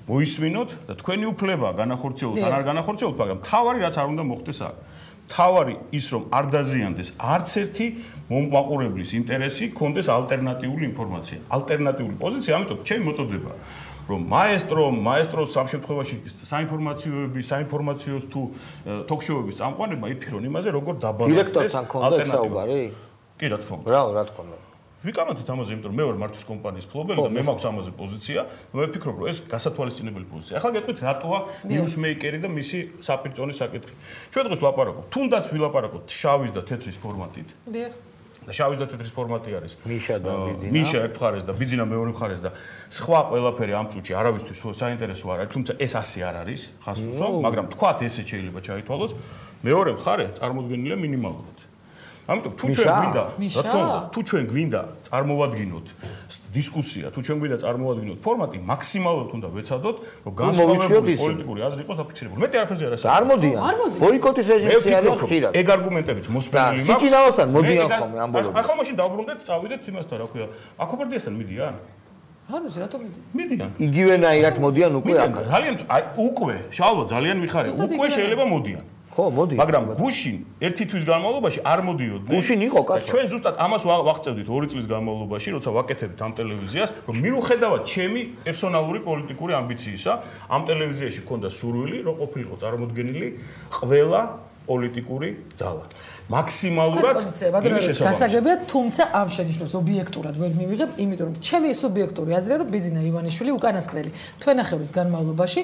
მოისმინოთ და თქვენი უფლებაა განახორციელოთ, ან არ განახორციელოთ, მაგრამ თავარი რაც არ უნდა მოხდეს აქ. თავარი ის რომ არ დაზიანდეს არც ერთი მომაყურებლის ინტერესი, კონდეს ალტერნატიული ინფორმაცია, ალტერნატიული პოზიცია, ამიტომ ჩემი მოწოდება რომ მაესტროს სამ შემთხვევაში საინფორმაციოს თუ ток-შოუების წამყვანება იფიქრონ იმაზე, როგორ დაბალანსდეს ალტერნატიული. კი, რა თქმა უნდა. რა თქმა უნდა. ვიკამათით ამაზე, იმიტომ რომ მე ვარ მართვის კომპანიის ფლობელი და მე მაქვს ამაზე პოზიცია, მე ვფიქრობ, რომ ეს გასათვალისწინებელი პოზიცია. ახლა გეტყვით, რატოა ნიუსმეიკერი და მისი საპირწონე საკითხი. ჩვენ დღეს ვლაპარაკობთ, თუნდაც ვილაპარაკოთ შავის და თეთრის ფორმატით. დიახ. და შავის და თეთრის ფორმატი არის. მიშა და ბიძინა. მიშა ერთ მხარეს და ბიძინა მეორე მხარეს და სხვა ყველაფერი ამ წუთში არავისთვის საინტერესო არ არის, თუმცა ეს ასე არ არის, ხას უსვამ, მაგრამ თქვათ ესე შეიძლება ჩაითვალოს. მეორე მხარე წარმოუდგენელია მინიმალურად. ამიტომ თუ ჩვენ გვინდა, რა თქმა უნდა, თუ ჩვენ გვინდა წარმოვადგინოთ დისკუსია, თუ ჩვენ გვინდა წარმოვადგინოთ ფორმატი, მაქსიმალურად უნდა ვეცადოთ, რომ განსხვავებული პოლიტიკური აზრი იყოს დაფიქსირებული. მეტი არაფერზე არ არის. არ მოდიან. ბოიკოტის რეჟიმში არის ხშირად. ეგ არგუმენტებიც მოსმენილი მაქვს. სიჩინავასთან მოდიან ხოლმე ამ ბოლომდე. ახლა მაშინ დავბრუნდეთ, წავიდეთ იმასთან, რა ქვია, აკობარდიასთან მიდიან? არ ვიცი, რატომ მიდიან? მიდიან. იგივენაირად მოდიან უკვე აქ. ძალიან უკვე, შალვა ძალიან მიხარია. უკვე შეიძლება მოდიან. ხო, მოდიან. მაგრამ გუშინ ერთი თვის განმავლობაში არ მოდიოდნენ. გუშინ იყო კაცო. ჩვენ ზუსტად ამას ვაღწევდით 2 წლის განმავლობაში, როცა ვაკეთებთ ამ ტელევიზიას, რომ მიუხედავად ჩემი პერსონალური პოლიტიკური ამბიციისა, ამ ტელევიზიაში მქონდა სურვილი, რომ ყოფილიყო წარმოდგენილი ყველა პოლიტიკური ძალა. მაქსიმალურად გასაგებია, თუმცა ამ შენიშვნას ობიექტურად ვერ მივიღებ, იმიტომ რომ ჩემი სუბიექტური აზრია, რომ ბიძინა ივანიშვილი უკანასკნელი თვენახევრის განმავლობაში,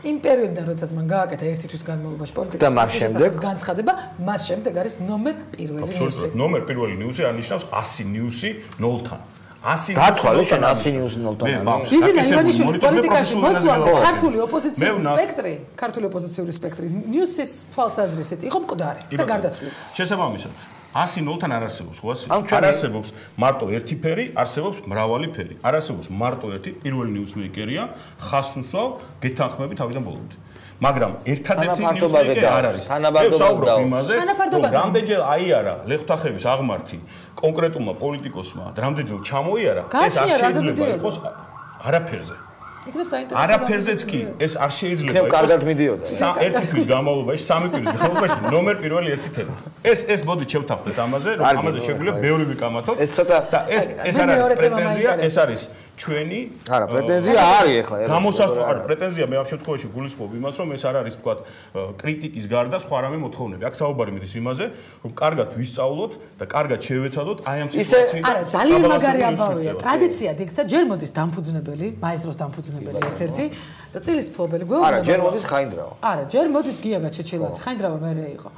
იმ პერიოდიდან, როდესაც მან გააკეთა ერთი თვის განმავლობაში პოლიტიკის განცხადება, მას შემდეგ არის ნომერ პირველი ნიუსი. ნომერ პირველი ნიუსი არნიშნავს 100 ნიუსი 0-თან. 100 დათვალე შენ 100 ნიუსი 0-თან. ბიძინა ივანიშვილის პოლიტიკაში მოსვლამდე ქართული ოპოზიციური სპექტრი ნიუსის თვალსაზრისით იყო მკვდარი და გარდაცვლილი. შესაბამისად 100 0-თან არ არსებობს, ხო ასე? არ არსებობს მარტო ერთი ფერი, არსებობს მრავალი ფერი. არ არსებობს მარტო ერთი პირველი ნიუსმეიკერია, ხას უსვავ, გეთანხმები თავიდან ბოლომდე. მაგრამ ერთადერთი ნიუსმეიკერი არ არის. ვსაუბრობ იმაზე, რომ რამდენჯერ აიარა ლეხთახევის აღმართი კონკრეტულმა პოლიტიკოსმა, რამდენჯერ ჩამოიარა, ეს არ შეიძლება იყოს არაფერზე. არაფერზეც კი ეს არ შეიძლება იქნებ კარგად მიდიოდა. ერთი თვის განმავლობაში, 3 კვირის განმავლობაში ნომერ პირველი ერთი თემა. ეს მოდი შევთანხმდეთ ამაზე, რომ ამაზე შეგვიძლია ბევრი ვიკამათოთ. და ეს არ არის პრეტენზია, ეს არის ჩვენი არა პრეტენზია არის ახლა გამოსასწორო არა პრეტენზია მე ამ შემთხვევაში გულისხმობ იმას რომ ეს არ არის თქვა კრიტიკის გარდა სხვა რამე მოთხოვნები აქ საუბარი მიდის იმაზე რომ კარგად ვისწავლოთ და კარგად შევეცადოთ აი ამ სიტუაციიდან არა ძალიან მაგარი ამბავია ტრადიციად იქცა ჯერ მოდის დამფუძნებელი მაესტროს დამფუძნებელი ერთ-ერთი და წილის ფლობელი გვეუბნება არა ჯერ მოდის ხაინდრავა არა ჯერ მოდის გია გაჩეჩილაძე ხაინდრავა მერე იყო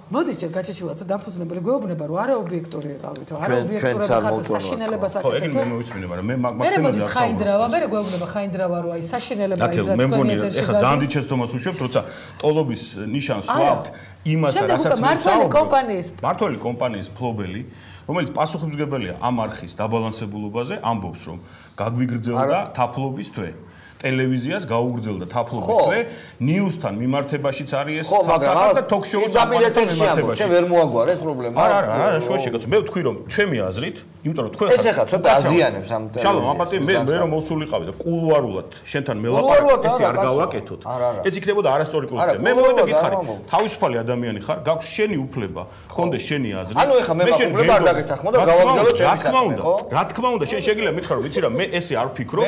მოდის ჯერ გაჩეჩილაძე დამფუძნებელი გვეუბნება რომ არა ობიექტური იყავით არა ობიექტურად ხართ საშინელებას აკეთებთ ხო ეგ მე მოვიცმინე მაგრამ მე მე მოდის ხაინდრავა მე გვეუბნება ხაინდრავა რომ აი საშინელება ის რა თქვენ ეთერში ეხა ძალიან დიდ შეცდომას უშვებთ როცა ტოლობის ნიშანს ვავთ იმასთან რასაც მართველი კომპანიის ფლობელი რომელიც პასუხისმგებელია ამ არხის დაბალანსებულობაზე ამბობს რომ გაგვიგრძელდა თაფლობის თვე ტელევიზიას გაუგრძელდა თაფლობის თვე ნიუსთან მიმართებაშიც არის ეს თვალსაჩინო და ток-შოუს ამბობთ შენ ვერ მოაგვარ ეს პრობლემა არა შუაში კაცო მე ვთქვი რომ ჩემი აზრით იმიტომ რომ თქვენ ეს ახლა ცოტა აზიანებს ამ შალო მაპატი მე რომ მოსულიყავი და კულუარულად შენთან მელაპარაკე ესე არ გავაკეთოთ ეს იქნებოდა არასწორი პოზიცია მე მოვიდა გითხარი თავისუფალი ადამიანი ხარ გაქვს შენი უფლება გქონდეს შენი აზრი ანუ ეხლა მე უფლება არ დაგეთანხმო და გავაგზავნო ჩემი საკითხი რა თქმა უნდა შენ შეგიძლია მითხრა რომ ვიცი რა მე ესე არ ვფიქრობ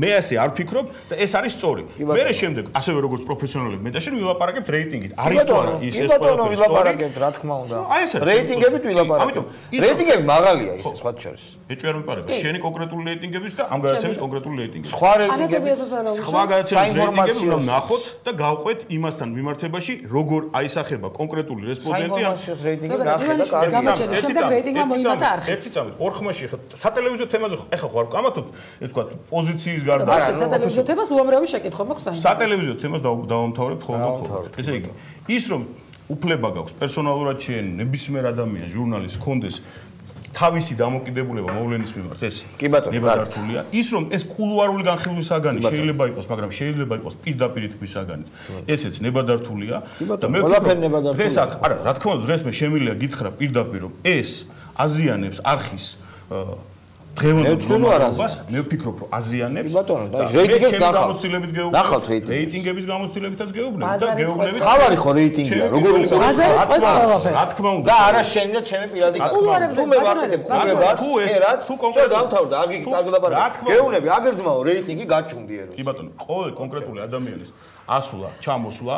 მე ესე არ ვფიქრობ და ეს არის სწორი. მე შემდეგ ასევე როგორც პროფესიონალები მე და შენ ვილაპარაკებთ რეიტინგით. არის თუ არა ის ყველაფერი ვილაპარაკებთ რა თქმა უნდა. რეიტინგებით ვილაპარაკებთ. რეიტინგები მაღალია ის სხვა შორის. ეჭვი არ მეპარება. შენი კონკრეტული რეიტინგების და ამ გადაცემის კონკრეტული რეიტინგი. სხვა რეიტინგები სხვა გადაცემის რეიტინგები უნდა ნახოთ და გავყვეთ იმასთან მიმართებაში როგორ აისახება კონკრეტული რესპონდენტი ამ რეიტინგის ნახე და კარგი. შემდეგ რეიტინგმა მოიმატა არხის. ერთი წამით ორ ხმაში ხა სატელევიზიო თემაზე ეხა ხო არ ვკამათობთ ეს თქვა პოზიციის გარდა სატელევიზიო თემას უამრავი შეკითხვა მაქვს საინტერესო. სატელევიზიო თემას დავამთავრებთ ხოლმე. ესე იგი, ის რომ უფლება გაქვს პერსონალურად შენ ნებისმიერ ადამიანს ჟურნალისტს კონდეს თავისი დამოკიდებულება მოვლენის მიმართ ეს კი ბატონო ნებადართულია. ის რომ ეს კულუარული განხილვის საგანი შეიძლება იყოს, მაგრამ შეიძლება იყოს პირდაპირ თქმის საგანი. ესეც ნებადართულია და მე ვფიქრობ დღეს აქ არა, რა თქმა უნდა დღეს მე შემიძლია გითხრა პირდაპირ რომ ეს აზიანებს არხის დღევანდელობას მე ვფიქრობ რომ აზიანებს ბატონო და რეიტინგებს გამოცდილებით გეუბნებით რეიტინგების გამოცდილებითაც გეუბნებით და გეუბნებით თავარი ხო რეიტინგია როგორ უყურებ რა თქმა უნდა და არა შენი და ჩემი პირადი კულუარებზე ბატონო თუ კონკრეტულად დამთავრდა არ გიგით კარგად აბარებ გეუბნები აგერძმაო რეიტინგი გაჩუმდიეროს კი ბატონო ყოველ კონკრეტული ადამიანის ასვლა ჩამოსვლა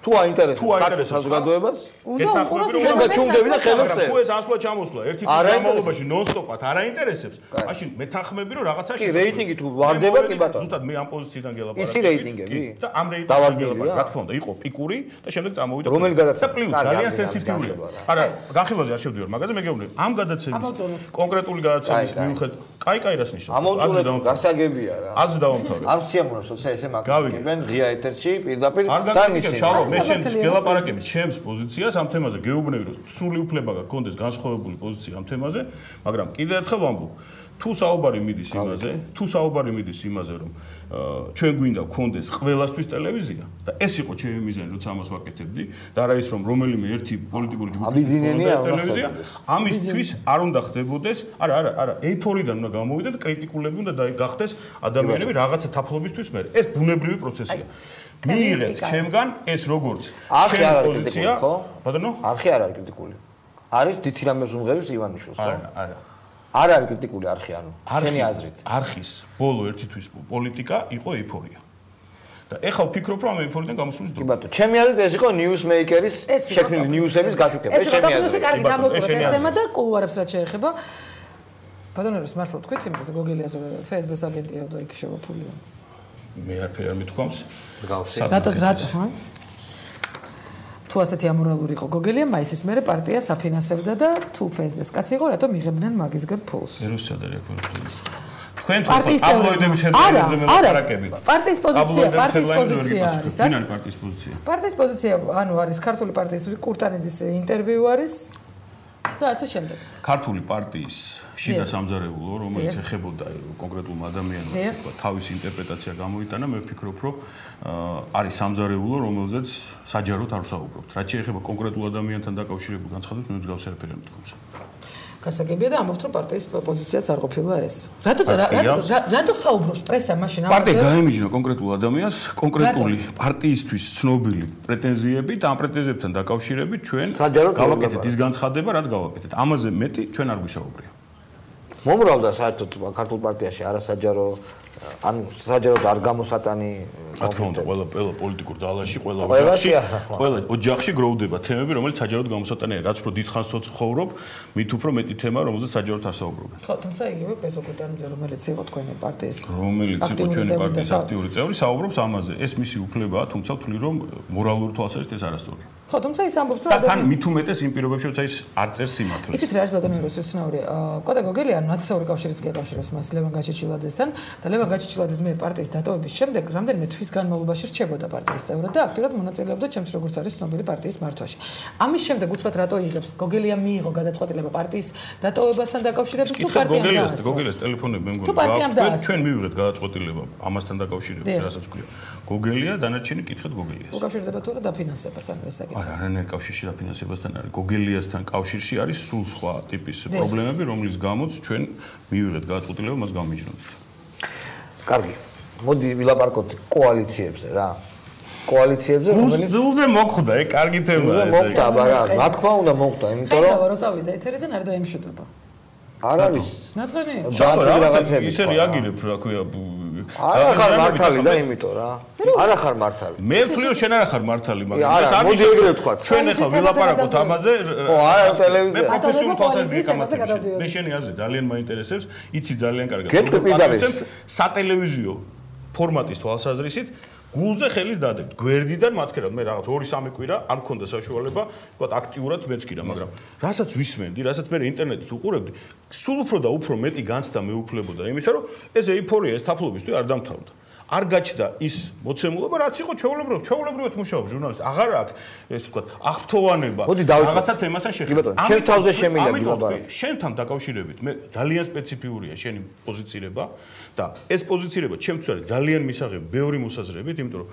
თუ აინტერესებს ქართულ საზოგადოებას, გეთანხმები და ხელებს ეს. თუ ეს ასვლა ჩამოსვლა ერთი თვის განმავლობაში ნონ-სტოპად არ აინტერესებს, მაშინ მეთანხმები რომ რაღაცაში რეიტინგი თუ ვარდება კი ბატონო. ზუსტად მე ამ პოზიციიდან გელაპარაკე. იცი რეიტინგები? და ამ რეიტინგიდან გელაპარაკე. რა თქმა უნდა, იყო პიკური და შემდეგ წამოვიდა. რომელი გადაცემა? და პლუს ძალიან სენსიტიურია. არა, განხილვაზე არ შევდივარ მაგაზე, მე გეუბნები, ამ გადაცემის კონკრეტული გადაცემის მიუხედავად, კაი რას ნიშნავს? ამოწურეთ გასაგებია რა. აზრი დავამთავრე. ამ სიამოვნებს თორსა ესე მაგიკებენ ღია ეთერში პირდაპირ და ისინი მე შენ გელაპარაკები ჩემს პოზიციას ამ თემაზე გეუბნები რომ სრული უფლება გქონდეს განსხვავებული პოზიცია ამ თემაზე, მაგრამ კიდევ ერთხელ ვამბობ, თუ საუბარი მიდის იმაზე, რომ ჩვენ გვინდა გქონდეს ყველასთვის ტელევიზია და ეს იყო ჩემი მიზანი, როცა ამას ვაკეთებდი და არა ის რომ რომელიმე ერთი პოლიტიკური ჯგუფი ტელევიზია, ამისთვის არ უნდა ხდებოდეს, არა, ეიფორიდან უნდა გამოვიდეთ, კრიტიკულები უნდა გახდეს ადამიანები რაღაცა თაფლობისთვის მე. ეს ბუნებრივი პროცესია. მიიღეთ ჩემგან ეს როგორც ჩემი პოზიცია, ბატონო? არხი არ არის კრიტიკული. არის თითი რამეს უმღერებს ივანიშვილს, ხო? არა. არ არის კრიტიკული არხი, ანუ შენი აზრით. არხის ბოლო ერთი თვის პოლიტიკა იყო ეიფორია. და ეხლა ვფიქრობ, რომ ამ ეიფორიიდან გამოსულის დრო. კი ბატონო, ჩემი აზრით ეს იყო ნიუსმეიკერის შექმნილი ნიუსების გაშუქება. ეს ჩემი აზრით. კარგი დამოწურეთ ეს თემა და კულუარებს რაც შეეხება. ბატონოს მართლა თქვით იმაზე, გოგელიას Facebook-ს აგენტია და იქ შევაფულია. მე არაფერი არ მithქვამს. რატო თუ ასეთი ამორალური იყო გოგელია, მაისის მერე პარტიას აფინანსებდა და თუ Facebook-ს კაცი იყო, რატომ იღებდნენ მაგისგან ფულს? რუსია და რეკორდები. თქვენ აბლოიდების შედეგებზე მელაპარაკებით. პარტიის პოზიცია არის. ვინ არის პარტიის პოზიცია? პარტიის პოზიცია, ანუ არის ქართული პარტიის კურტანიძის ინტერვიუ არის და ასე შემდეგ. ქართული პარტიის შიდა სამზარეულო, რომელიც ეხებოდა კონკრეტულ ადამიანებს, თავის ინტერპრეტაცია გამოიტანა, მე ვფიქრობ, რომ არის სამზარეულო, რომელზეც საჯაროდ არ ვსაუბრობთ. რაც შეეხება კონკრეტულ ადამიანთან დაკავშირებულ განცხადებას, მე მსგავს არაფერი არ მithქვამს. გასაგებია და ამბობთ, რომ პარტიის პოზიციაც არ ყოფილა ეს. რატო საუბრობს პრესა მაშინ ამაზე? პარტია გაემიჯნა კონკრეტულ ადამიანს, კონკრეტული პარტიისთვის ცნობილი პრეტენზიებით, ამ პრეტენზიებთან დაკავშირებით ჩვენ გავაკეთეთ ის განცხადება, რაც გავაკეთეთ. ამაზე მეტი ჩვენ არ გვისაუბრია. მომრავლდა საერთოდ ქართულ პარტიაში არასაჯარო ან საჯაროდ არ გამოსატანი რა თქმა უნდა ყველა პოლიტიკურ ძალაში ყველა ოჯახში გროვდება თემები რომელიც საჯაროდ გამოსატანი არის რაც უფრო დიდხანს ცხოვრობ მით უფრო მეტი თემა რომელზეც საჯაროდ არ საუბრობენ ხო თუმცა იგივე პესო კურტანიძე რომელიც იყო თქვენი პარტიის ჩვენი პარტიის აქტიური წევრი საუბრობს ამაზე ეს მისი უფლებაა თუმცა ვთვლი რომ მორალური თვალსაზრისით ეს არასწორია ხო თუმცა ის ამბობს რომ თან მით უმეტეს იმ პირობებში როცა ის არ წერს სიმართლეს იცით რა არის ბატონო რუსიცნაური კოტე გოგელია ნაცისაური კავშირიც გეკავშირებს მას ლევან გაჩეჩილაძესთან და ლევან გაჩეჩილაძის მიერ პარტიის დატოვების შემდეგ რამდენიმე თვის განმავლობაში რჩებოდა პარტიის წევრად და აქტიურად მონაწილეობდა ჩემს როგორც არის ცნობილი პარტიის მართვაში. ამის შემდეგ უცბად რატო იღებს გოგელია მიიღო გადაწყვეტილება პარტიის დატოვებასთან დაკავშირებით თუ პარტიამ დაასწრო. გოგელიას ტელეფონები მე მგონი ჩვენ მივიღეთ გადაწყვეტილება ამასთან დაკავშირებით რასაც ქვია. გოგელია დანარჩენი კითხეთ გოგელიას. უკავშირდება თუ რა დაფინანსებას ანუ ეს საკითხი. არა, არანაირ კავშირში დაფინანსებასთან არის. გოგელიასთან კავშირში არის სულ სხვა ტიპის პრობლემები, რომლის გამოც ჩვენ მივიღეთ გადაწყვეტილება მას გამიჯნოთ. კარგი. მოდი ვილაპარაკოთ კოალიციებზე რა. კოალიციებზე რომელიც ძულზე მოხვდა, კარგი თემაა ეს. მოხვდა, მაგრამ რა თქმა უნდა მოხვდა, იმიტომ რომ რო წავიდა ეთერიდან არ დაემშვიდობა. არ არის. ნაწყენია. რაღაცები. ისე რეაგირებ, რა ქვია, არა ხარ მართალი და იმიტომ რა. არა ხარ მართალი. მე ვთვლი რომ შენ არა ხარ მართალი, მაგრამ ეს არ მოდი ეგრე ვთქვა. ჩვენ ახლა ვილაპარაკოთ ამაზე. ხო, არა ტელევიზია. მე პროფესიული თვალსაზრისით გამართები. მე შენი აზრი ძალიან მაინტერესებს, იცი ძალიან კარგად. გეტყვი პირდაპირ. სატელევიზიო ფორმატის თვალსაზრისით გულზე ხელის დადებთ. გვერდიდან მაცქერად მე რაღაც 2-3 კვირა არ მქონდა საშუალება, თქვა აქტიურად მეცქირა, მაგრამ რასაც ვისმენდი, რასაც მე ინტერნეტით უყურებდი, სულ უფრო და უფრო მეტი განცდა მეუფლებოდა იმისა, რომ ეს ეიფორია, ეს თაფლობისთვის არ დამთავრდა. არ გაჩნდა ის მოცემულობა, რაც იყო ჩვეულებრივად მუშაობს ჟურნალისტი. აღარ აქვს ეს თქვა აღფრთოვანება რაღაცა თემასთან შეხება. შენ თავზე შემიძლია გილაპარაკო. შენთან დაკავშირებით მე ძალიან სპეციფიურია შენი პოზიცირება და ეს პოზიცირება ჩემთვის არის ძალიან მისაღები ბევრი მოსაზრებით, იმიტომ რომ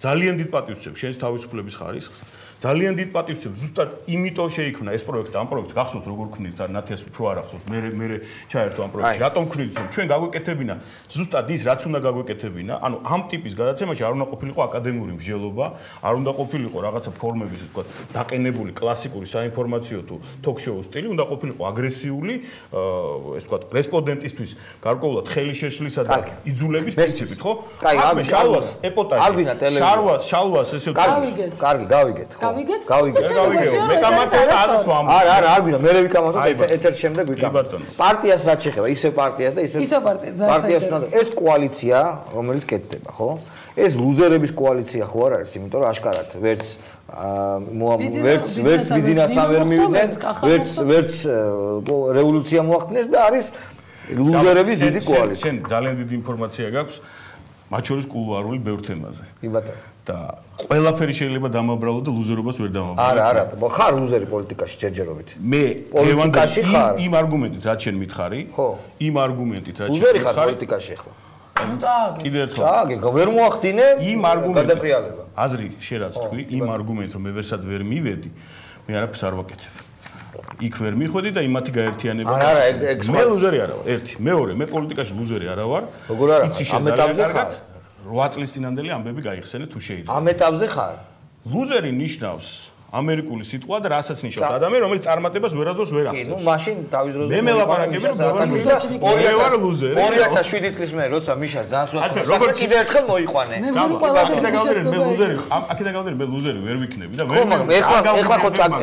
ძალიან დიდ პატივს ვცემ შენს თავისუფლების ხარისხს. ძალიან დიდ პატივს ზუსტად იმიტომ შეიქმნა ეს პროექტი, ამ პროექტს გახსოვთ როგორ ქმნით და ნათიას უფრო არ ახსოვთ. მე ჩაერთო ამ პროექტში. რატომ ქმნით? ჩვენ გაგვეკეთებინა ზუსტად ის, რაც უნდა გაგვეკეთებინა. ანუ ამ ტიპის გადაცემაში არ უნდა ყოფილიყო აკადემიური მსჯელობა, არ უნდა ყოფილიყო რაღაცა ფორმების, ასე ვთქვათ, დაყენებული კლასიკური საინფორმაციო თუ ток-შოუ სტილი, უნდა ყოფილიყო აგრესიული, ასე ვთქვათ, რესპონდენტისთვის გარკვეულად ხელი შეშლისა და იძულების პრინციპით, ხო? აი, შალვას ეპოტაჟი. ალბინა ტელევიზია. შალვას ესე გავიგეთ. კარგი, გავიგეთ, ხო? გავიგეთ. მე გამაწერა აზრს ვამბობ. არა, ალბინა, მე ვიკამათოთ ეთერში შემდეგ ვიკამათოთ. პარტიას რაც შეხება, ისე პარტიას და ისე პარტიას უნდა ეს კოალიცია, რომელიც კეთდება, ხო? ეს ლუზერების კოალიცია ხო არ არის, იმიტომ რომ აშკარად ვერც ბიზნესთან ვერ მივიდნენ, ვერც რევოლუცია მოახდინეს და არის ლუზერების დიდი კოალიცია. შენ ძალიან დიდი ინფორმაცია გაქვს მათ შორის კულუარული ბევრ თემაზე. კი ბატონო. და ყველაფერი შეიძლება დამაბრალო და ლუზერობას ვერ დამაბრალო. არა, ხარ ლუზერი პოლიტიკაში ჯერჯერობით. მე პოლიტიკაში ხარ. იმ არგუმენტით რაც შენ მითხარი, ხო. იმ არგუმენტით რაც შენ ლუზერი ხარ პოლიტიკაში ახლა. ნუ წააგე. კიდე ერთხელ. წააგე, ვერ მოახდინე იმ არგუმენტით გადატრიალება. აზრი შენ რაც თქვი, იმ არგუმენტით რომ მე ვერსად ვერ მივედი, მე არაფერს არ ვაკეთებ. იქ ვერ მიხვედი და იმათი გაერთიანება. არა, მე ლუზერი არა ვარ. ერთი, მეორე, მე პოლიტიკაში ლუზერი არა ვარ. როგორ არა? ამ ეტაპზე ხარ. 8 წლის წინანდელი ამბები გაიხსენე თუ შეიძლება. ამ ეტაპზე ხარ. ლუზერი ნიშნავს ამერიკული სიტყვა და რასაც ნიშნავს ადამიანი, რომელიც წარმატებას ვერადოს ვერ აღწევს. კი, ნუ მაშინ დავით როზოვი. მე მელაპარაკები რომ მე ვარ ლუზერი. 2007 წლის მე როცა მიშა ძალიან სულ როგორც კიდე ერთხელ მოიყვანე. მე ყველაზე მე ლუზერი, აქედან გავდერი მე ლუზერი ვერ ვიქნები და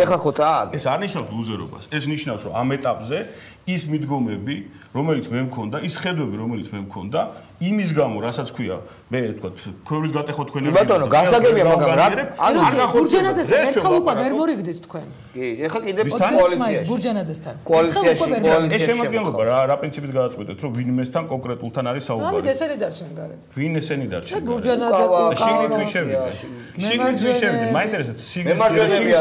ეხლა ხო წააგ. ეს არ ნიშნავს ლუზერობას. ეს ნიშნავს რომ ამ ეტაპზე ის მიდგომები, რომელიც მე მქონდა, ის ხედვები, რომელიც მე მქონდა, იმის გამო, რასაც ქვია, მე ვთქვათ, ქვევრის გატეხო თქვენები. ბატონო, გასაგებია, მაგრამ რა ანუ ბურჯანაძესთან ერთხელ უკვე ვერ მორიგდით თქვენ. კი, ეხლა კიდე კოალიციაში. ბურჯანაძესთან. კოალიციაში. ეს შემოგვიდგება რა პრინციპით გადაწყვეტეთ, რომ ვინმესთან კონკრეტულთან არის საუბარი. ამის ესენი დარჩენ გარეთ. ვინ ესენი დარჩენ? ბურჯანაძე შიგნით ვინ შევიდა? შიგნით ვინ შევიდა? მაინტერესებს შიგნით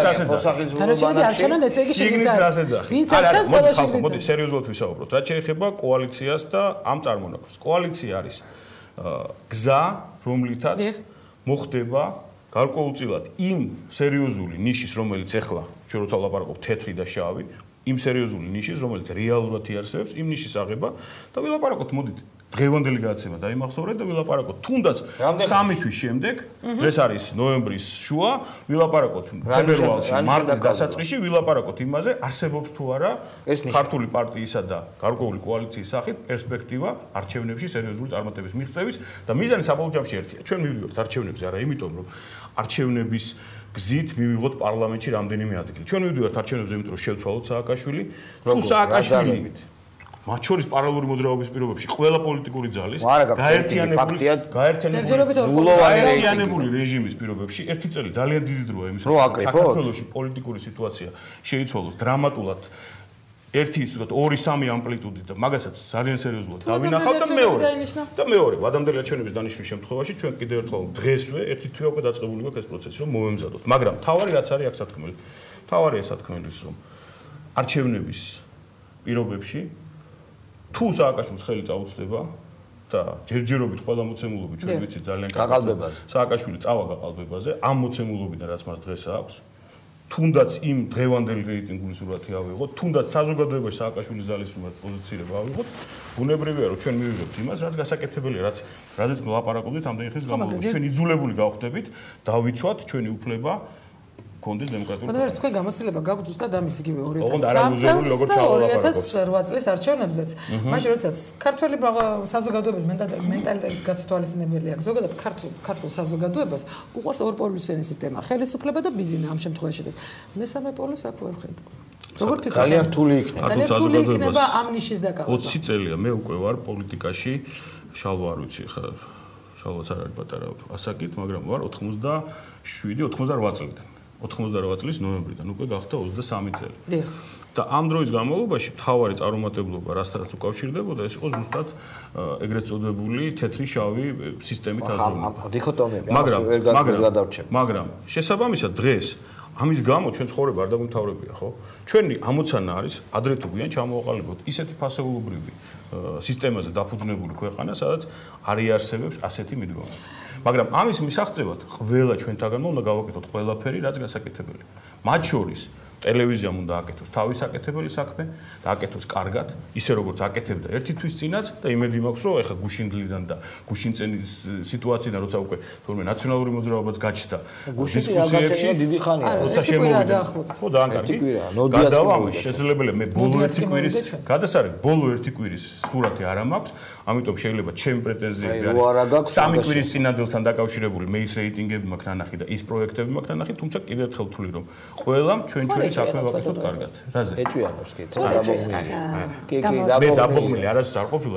რას ეძახი? თანაშემები არჩენან ესე იგი შიგნით რას ეძახი? ვინც არჩენს ყველა შიგნით. მოდი სერიოზულად ვისაუბროთ. რაც შეეხება კოალიციას და ამ წარმონაქმნს. კოალიცია არის გზა, რომლითაც მოხდება გარკვეულწილად იმ სერიოზული ნიშის, რომელიც ახლა ჩვენ როცა ვლაპარაკობთ თეთრი და შავი, იმ სერიოზული ნიშის, რომელიც რეალურად იარსებებს, იმ ნიშის აღება და ვილაპარაკოთ, მოდით, დღევანდელი გადაცემა დაიმახსოვრეთ და ვილაპარაკოთ თუნდაც 3 თვის შემდეგ, ეს არის ნოემბრის შუა, ვილაპარაკოთ თებერვალში, მარტის დასაწყისში, ვილაპარაკოთ იმაზე, არსებობს თუ არა ქართული პარტიისა და გარკვეული კოალიციის სახით პერსპექტივა არჩევნებში სერიოზული წარმატების მიღწევის და მიზანი საბოლოო ჯამში ერთია. ჩვენ მივიდივართ არჩევნებზე არა იმიტომ, რომ არჩევნების გზით მივიღოთ პარლამენტში რამდენიმე ადგილი. ჩვენ მივიდივართ არჩევნებზე, იმიტომ რომ შევცვალოთ სააკაშვილი, თუ სააკაშვილი მათ შორის პარალელური მოძრაობის პირობებში ყველა პოლიტიკური ძალის გაერთიანებული რეჟიმის პირობებში ერთი წელი ძალიან დიდი დროა იმის რომ საქართველოში პოლიტიკური სიტუაცია შეიცვალოს დრამატულად 1-2-3 ამპლიტუდით და მაგასაც ძალიან სერიოზულად დავინახავ და მეორე ადამიანთა ჩვენების დანიშვნის შემთხვევაში ჩვენ კიდევ ერთხელ დღესვე ერთი თვე უკვე დაწყებული გვაქვს ეს პროცესი რომ მოვემზადოთ მაგრამ თავარი რაც არის აქ სათქმელი თავარია სათქმელი ის რომ არჩევნების პირობებში თუ სააკაშვილის ხელი წაუწდება და ჯერჯერობით ყველა მოცემულობით ჩვენ ვიცით ძალიან გაყალბებაზე სააკაშვილი წავა გაყალბებაზე ამ მოცემულობიდან რაც მას დღეს აქვს თუნდაც იმ დღევანდელი რეიტინგული სურათი ავიღოთ თუნდაც საზოგადოებაში სააკაშვილის ძალის პოზიციები ავიღოთ ბუნებრივია რომ ჩვენ მივიღებთ იმას რაც გასაკეთებელია რაზეც ვლაპარაკობდით ამდენი ხნის განმავლობაში ჩვენ იძულებული გავხდებით დავიცვათ ჩვენი უფლება კონდეს დემოკრატიული მაგრამ თქვენ გამოცდილება გაქვთ ზუსტად ამის იგივე 2008 წლის არჩევნებზეც მაშინ როდესაც ქართველი საზოგადოების მენტალიტეტის გასათვალისწინებელი აქვს ზოგადად ქართულ საზოგადოებას უყვარს ორპოლუსიანი სისტემა ხელისუფლება და ბიზნესი ამ შემთხვევაში და მესამე პოლუსს აქ ვერ ხედავ როგორ ფიქრობთ ძალიან რთული იქნება ამ ნიშის დაკავება 20 წელია მე უკვე ვარ პოლიტიკაში შალვა არ ვიცი ხა შალვაც არ არის პატარა ასაკით მაგრამ ვარ 87-88 წლიდან 88 წლის ნოემბრიდან უკვე გახდა 23 წელი. დიახ. და ამ დროის განმავლობაში მთავარი წარუმატებლობა რასთანაც უკავშირდებოდა ეს იყო ზუსტად ეგრეთ წოდებული თეთრი-შავი სისტემით აზროვნება. დიქოტომები, ვერ გადარჩება. მაგრამ შესაბამისად დღეს ამის გამო ჩვენ ცხოვრება არ დაგვიმთავრებია, ხო? ჩვენი ამოცანა არის ადრე თუ გვიან ჩამოვაყალიბოთ ისეთი ფასეულობრივი სისტემაზე დაფუძნებული ქვეყანა, სადაც არ იარსებებს ასეთი მიდგომა. მაგრამ ამის მისაღწევად ყველა ჩვენთაგანმა უნდა გავაკეთოთ ყველაფერი, რაც გასაკეთებელი. მათ შორის ტელევიზიამ უნდა აკეთოს თავის აკეთებელი საქმე და აკეთოს კარგად, ისე როგორც აკეთებდა ერთი თვის წინაც და იმედი მაქვს, რომ ეხა გუშინგლიდან და გუშინწენის სიტუაციიდან როცა უკვე თორმე ნაციონალური მოძრაობაც გაჩნდა დისკუსიებში დიდი ხანია, როცა შემოვიდა. ხო, ძალიან კარგი. გადავა შესაძლებელია მე ბოლო ერთი კვირის გადასარევ ბოლო ერთი კვირის სურათი არ მაქვს, ამიტომ შეიძლება ჩემი პრეტენზიები არის სამი კვირის წინადელთან დაკავშირებული მე ის რეიტინგები მაქვს ნანახი და ის პროექტები მაქვს ნანახი, თუმცა კიდევ ერთხელ ვთვლი რომ ყველამ ჩვენ საქმე ვაკეთოთ კარგად. რაზე? ეჭვიანობს კი, დაბოღმილი. კი, მე დაბოღმილი არასდროს არ ყოფილა.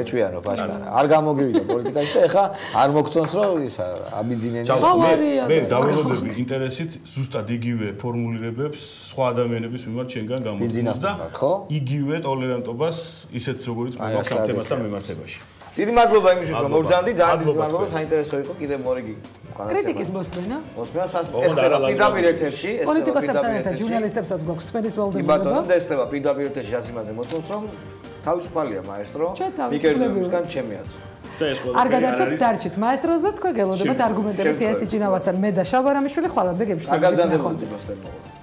ეჭვიანობ აშკარა. არ გამოგივიდა პოლიტიკაში და ეხა არ მოგწონს რომ ისა აბიძინენი. მე დაველოდები ინტერესით ზუსტად იგივე ფორმულირებებს სხვა ადამიანების მიმართ შენგან გამოძნოს და იგივე ტოლერანტობას ისეთ როგორიც მოაქვს ამ თემასთან მიმართებაში. დიდი მადლობა იმისთვის რომ მოგზავნდით, ძალიან დიდი მადლობა, საინტერესო იყო კიდევ მორიგი. კრიტიკის მოსმენა. მოსმენა ეს პირდაპირ ეთერში, ეს პოლიტიკოსებთან ერთად ჟურნალისტებსაც გვაქვს თმენის ვალდებულება. ბატონო, და ეს ხდება პირდაპირ ეთერში ასიმაძე მოწონს რომ თავისუფალია მაესტრო, მიკერდებისგან ჩემი აზრით. არ გადარჩეთ დარჩით მაესტროზე, თქვენ გელოდებათ არგუმენტებით ეს იჭინავასთან მე და შალვა რამიშვილი ხვალამდე გემშვიდობებით. არ გაგზავნებოდი მოსტენ მოყვა.